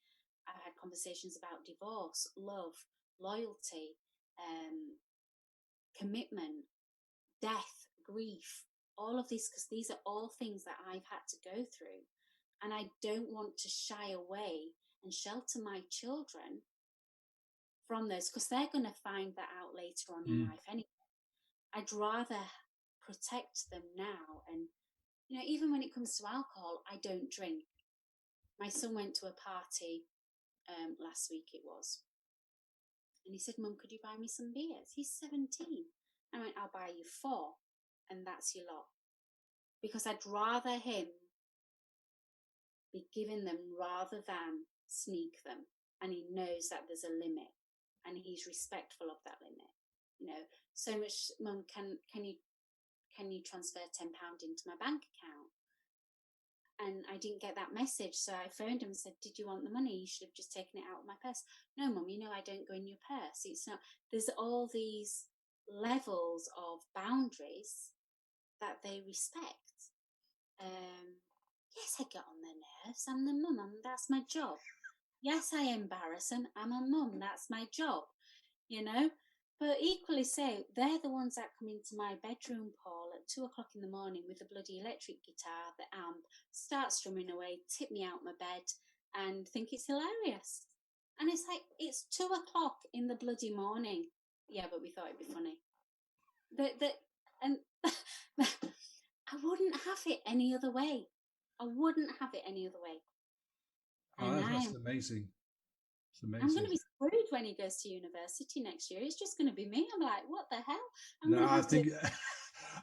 I've had conversations about divorce, love, loyalty, commitment, death, grief, all of these, because these are all things that I've had to go through. And I don't want to shy away and shelter my children from those, because they're going to find that out later on in life anyway. I'd rather protect them now. And, even when it comes to alcohol, I don't drink. My son went to a party last week, it was. And he said, Mum, could you buy me some beers? He's 17. I went, I'll buy you 4, and that's your lot. Because I'd rather him be giving them rather than sneak them. And he knows that there's a limit, and he's respectful of that limit. So much, Mum, can you transfer £10 into my bank account? And I didn't get that message, so I phoned him and said, did you want the money? You should have just taken it out of my purse. No, Mum, I don't go in your purse. It's not. There's all these levels of boundaries that they respect. Yes, I get on their nerves. I'm the mum, that's my job. Yes, I embarrass them. I'm a mum, that's my job. But equally so, they're the ones that come into my bedroom, Paul, at 2 o'clock in the morning with the bloody electric guitar, the amp, start strumming away, tip me out my bed, and think it's hilarious. And it's like, it's 2 o'clock in the bloody morning. Yeah, but we thought it'd be funny. And I wouldn't have it any other way. Oh, that's amazing. It's amazing. I'm going to be screwed when he goes to university next year. It's just going to be me. I'm like, what the hell?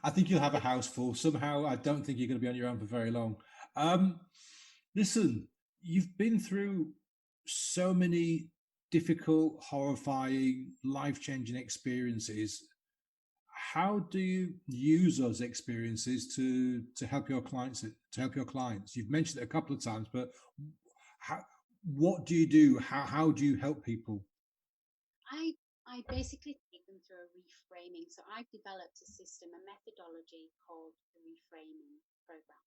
I think you'll have a house full. Somehow, I don't think you're going to be on your own for very long. Listen, you've been through so many difficult, horrifying, life-changing experiences. How do you use those experiences to help your clients? You've mentioned it a couple of times, but what do you do? How do you help people? I basically take them through a reframing. So I've developed a system, a methodology called the reframing program.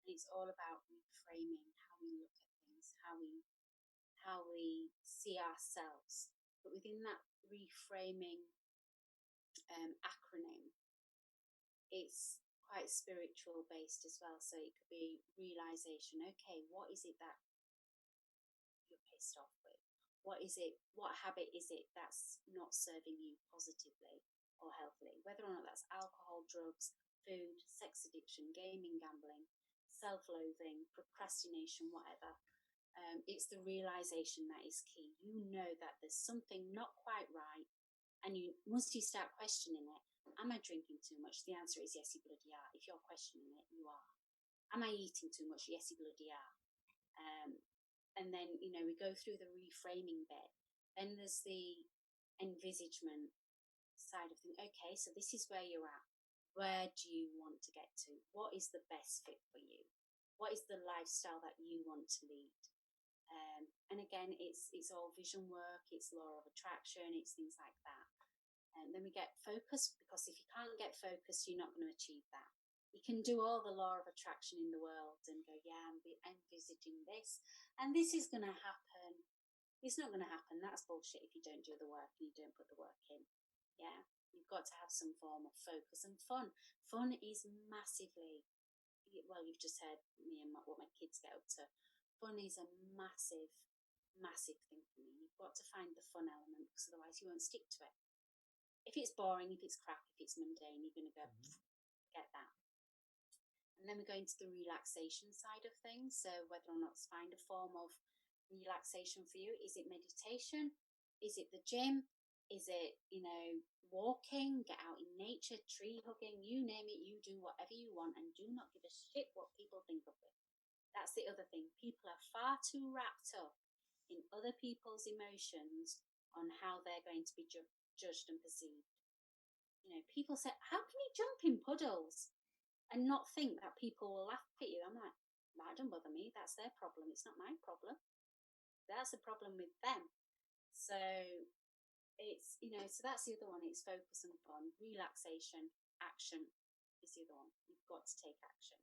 And it's all about reframing how we look at things, how we see ourselves. But within that reframing acronym, it's quite spiritual based as well. So it could be realization. Okay, what is it that you're pissed off with? What habit is it that's not serving you positively or healthily? Whether or not that's alcohol, drugs, food, sex addiction, gaming, gambling, self-loathing, procrastination, whatever. It's the realization that is key. You know that there's something not quite right, and once you start questioning it, am I drinking too much? The answer is yes, you bloody are. If you're questioning it, you are. Am I eating too much? Yes, you bloody are. And then we go through the reframing bit. Then there's the envisagement side of things. Okay, so this is where you're at. Where do you want to get to? What is the best fit for you? What is the lifestyle that you want to lead? And again, it's all vision work, it's law of attraction, it's things like that. And then we get focus, because if you can't get focused, you're not going to achieve that. You can do all the law of attraction in the world and go, yeah, I'm envisaging this, and this is going to happen. It's not going to happen. That's bullshit if you don't do the work and you don't put the work in. Yeah, you've got to have some form of focus and fun. Fun is massively, well, you've just heard me and what my kids get up to. Fun is a massive, massive thing for me. You've got to find the fun element, because otherwise you won't stick to it. If it's boring, if it's crap, if it's mundane, you're going to go, get that. And then we go into the relaxation side of things. So whether or not to find a form of relaxation for you. Is it meditation? Is it the gym? Is it, walking, get out in nature, tree hugging, you name it, you do whatever you want and do not give a shit what people think of it. That's the other thing. People are far too wrapped up in other people's emotions on how they're going to be judged and perceived. People say, how can you jump in puddles and not think that people will laugh at you? I'm like, that don't bother me. That's their problem. It's not my problem. That's a problem with them. So it's, so that's the other one. It's focus and fun. Relaxation, action is the other one. You've got to take action.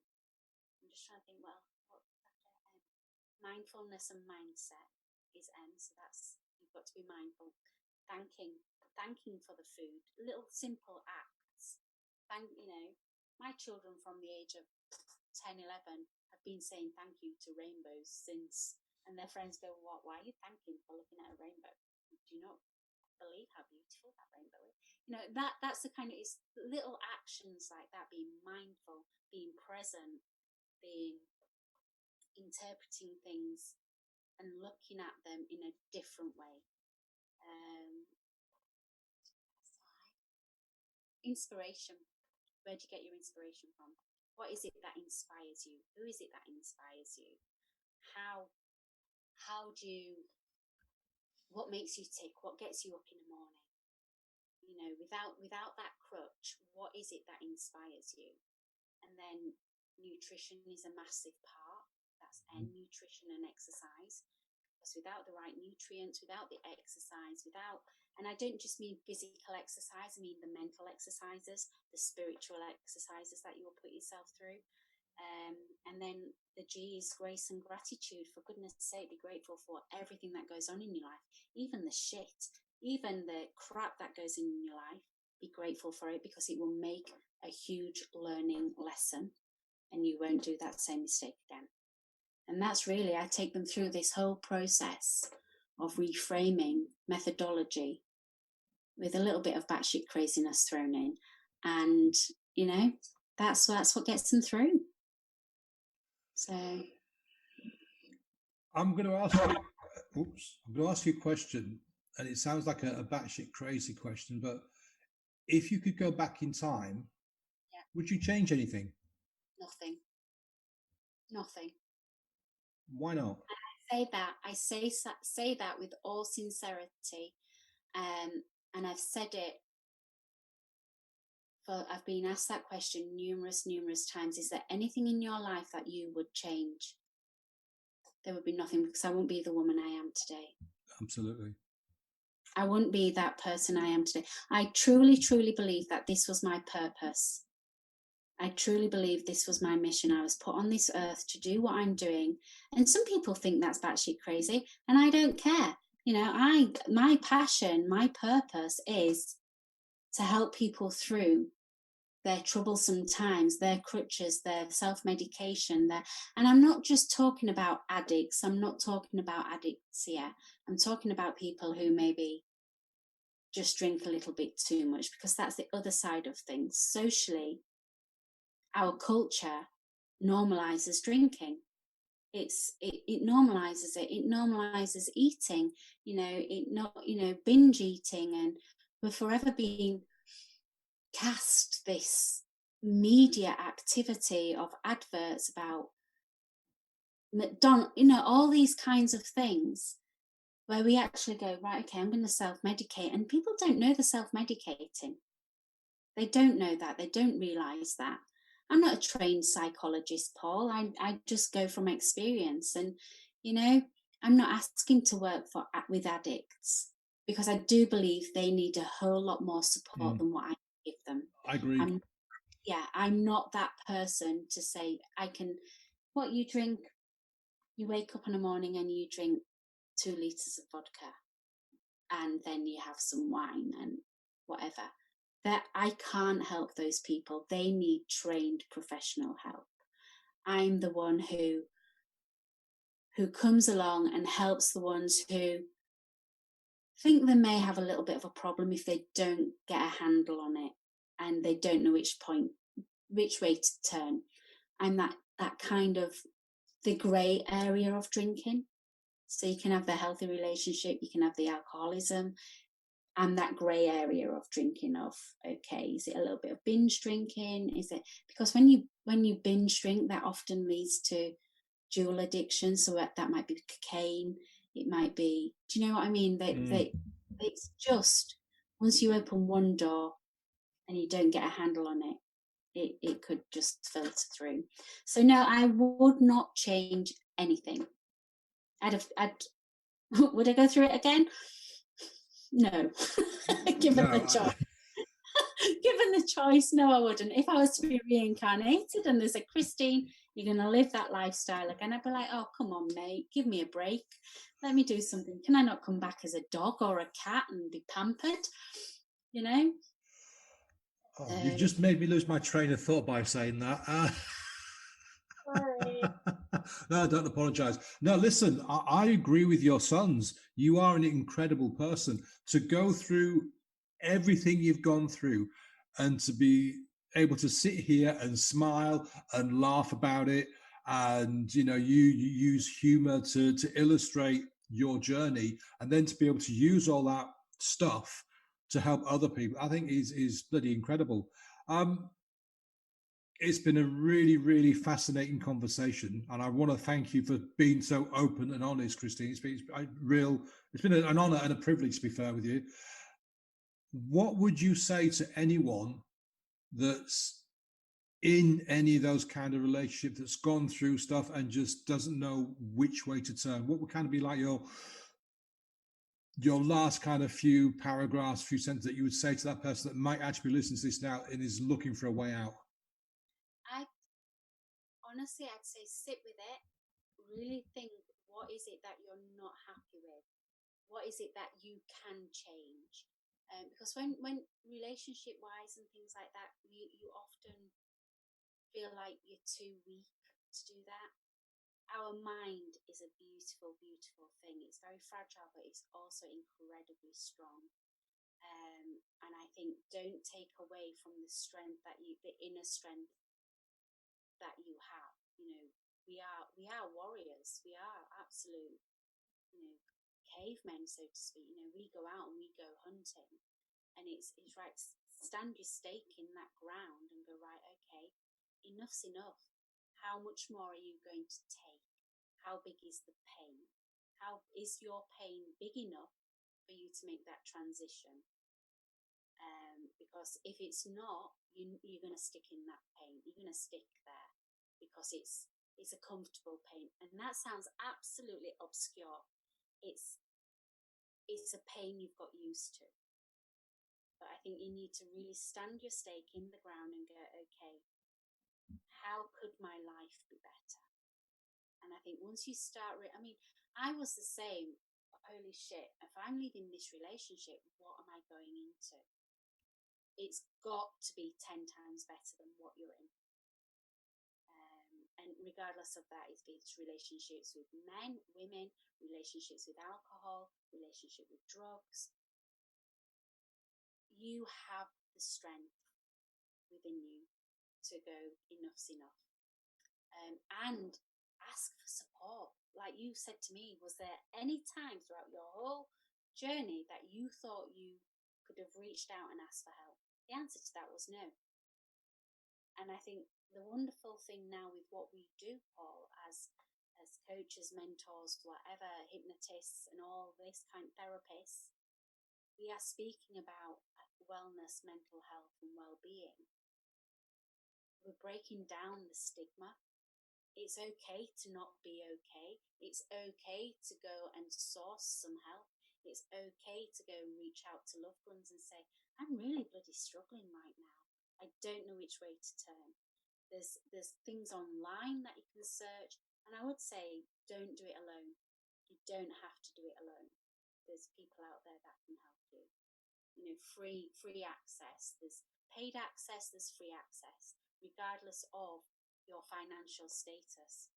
I'm just trying to think, well, what's after M? Mindfulness and mindset is M. So that's, you've got to be mindful. Thanking for the food, little simple acts. My children from the age of 10, 11 have been saying thank you to rainbows since, and their friends go, what, why are you thanking for looking at a rainbow? Do you not believe how beautiful that rainbow is? That's the kind of, it's little actions like that, being mindful, being present, being interpreting things and looking at them in a different way. Inspiration. Where do you get your inspiration from? What is it that inspires you? Who is it that inspires you? What makes you tick? What gets you up in the morning? Without that crutch, what is it that inspires you? And then nutrition is a massive part. That's nutrition and exercise. Because without the right nutrients, without the exercise, and I don't just mean physical exercise, I mean the mental exercises, the spiritual exercises that you will put yourself through. And then the G is grace and gratitude. For goodness sake, be grateful for everything that goes on in your life, even the shit, even the crap that goes in your life. Be grateful for it, because it will make a huge learning lesson and you won't do that same mistake again. And that's really, I take them through this whole process of reframing methodology with a little bit of batshit craziness thrown in. And, that's what gets them through. So I'm going to ask you a question, and it sounds like a batshit crazy question, but if you could go back in time, would you change anything? Nothing. Why not? I say that with all sincerity, and I've said it. I've been asked that question numerous times. Is there anything in your life that you would change? There would be nothing, because I won't be the woman I am today. Absolutely. I wouldn't be that person I am today. I truly believe that this was my purpose. I truly believe this was my mission. I was put on this earth to do what I'm doing. And some people think that's batshit crazy, and I don't care. My passion, my purpose is to help people through their troublesome times, their crutches, their self-medication, and I'm not just talking about addicts. I'm not talking about addicts I'm talking about people who maybe just drink a little bit too much, because that's the other side of things. Socially, our culture normalizes drinking. It normalizes it. It normalizes eating. Binge eating, and we're forever being cast this media activity of adverts about McDonald's, all these kinds of things. where we actually go, right, okay, I'm going to self-medicate. And people don't know they're self-medicating. They don't know that. They don't realize that. I'm not a trained psychologist, Paul. I just go from experience. And, you know, I'm not asking to work with addicts, because I do believe they need a whole lot more support Mm, than what I give them. I agree. I'm not that person to say, I can, what you drink, you wake up in the morning and you drink 2 litres of vodka, and then you have some wine and whatever. That I can't help those people. They need trained professional help. I'm the one who comes along and helps the ones who think they may have a little bit of a problem if they don't get a handle on it and they don't know which way to turn. I'm that kind of the grey area of drinking. So you can have the healthy relationship, you can have the alcoholism, and that grey area of drinking of, okay, is it a little bit of binge drinking? Is it, because when you binge drink, that often leads to dual addiction. So that might be cocaine, it might be, do you know what I mean? Mm. It's just, once you open one door and you don't get a handle on it, it could just filter through. So no, I would not change anything. I'd would I go through it again? No. Given the No, choice. Given the choice, no, I wouldn't. If I was to be reincarnated and there's a Christine, you're going to live that lifestyle again, I'd be like, oh, come on, mate, give me a break. Let me do something. Can I not come back as a dog or a cat and be pampered? You know? oh, you've So, just made me lose my train of thought by saying that. sorry. No, don't apologize. No, listen, I agree with your sons. You are an incredible person to go through everything you've gone through and to be able to sit here and smile and laugh about it. And, you use humor to illustrate your journey, and then to be able to use all that stuff to help other people, I think is bloody incredible. Um, it's been a really, really fascinating conversation, and I want to thank you for being so open and honest, Christine. It's been an honor and a privilege to be fair with you. What would you say to anyone that's in any of those kind of relationships, that's gone through stuff and just doesn't know which way to turn? What would kind of be like your last kind of few paragraphs, few sentences that you would say to that person that might actually be listening to this now and is looking for a way out? I honestly, I'd say sit with it, really think, what is it that you're not happy with? What is it that you can change? Because when relationship wise and things like that, you often feel like you're too weak to do that. Our mind is a beautiful, beautiful thing. It's very fragile, but it's also incredibly strong. And I think, don't take away from the strength the inner strength that you have. We are warriors. We are absolute, you know, cavemen, so to speak. We go out and we go hunting, and it's right. Stand your stake in that ground and go, right, okay, enough's enough. How much more are you going to take? How big is the pain? How is your pain big enough for you to make that transition? Because if it's not, you're going to stick in that pain. You're going to stick there because it's a comfortable pain, and that sounds absolutely obscure. It's a pain you've got used to. But I think you need to really stand your stake in the ground and go, okay, how could my life be better? And I think once you start, I was the same. Holy shit, if I'm leaving this relationship, what am I going into? It's got to be 10 times better than what you're in. And regardless of that, if it's relationships with men, women, relationships with alcohol, relationship with drugs, you have the strength within you to go, enough's enough. And ask for support. Like you said to me, was there any time throughout your whole journey that you thought you could have reached out and asked for help? The answer to that was no. And I think the wonderful thing now with what we do, Paul, as as coaches, mentors, whatever, hypnotists, and all this kind of therapists, we are speaking about wellness, mental health, and well-being. We're breaking down the stigma. It's okay to not be okay. It's okay to go and source some help. It's okay to go and reach out to loved ones and say, I'm really bloody struggling right now. I don't know which way to turn. There's things online that you can search, and I would say don't do it alone. You don't have to do it alone. There's people out there that can help you. You know, free access. There's paid access. There's free access, regardless of your financial status.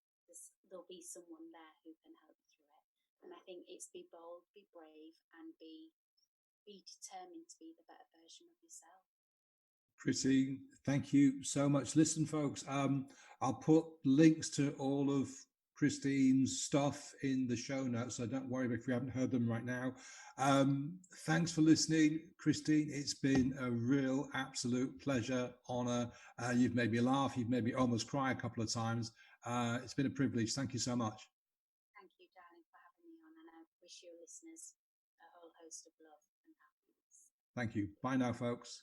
There'll be someone there who can help you through it. And I think it's be bold, be brave, and be determined to be the better version of yourself. Christine, thank you so much. Listen, folks, I'll put links to all of Christine's stuff in the show notes, so don't worry if you haven't heard them right now. Thanks for listening, Christine. It's been a real absolute pleasure, honor. You've made me laugh. You've made me almost cry a couple of times. It's been a privilege. Thank you so much. Thank you, darling, for having me on, and I wish your listeners a whole host of love and happiness. Thank you. Bye now, folks.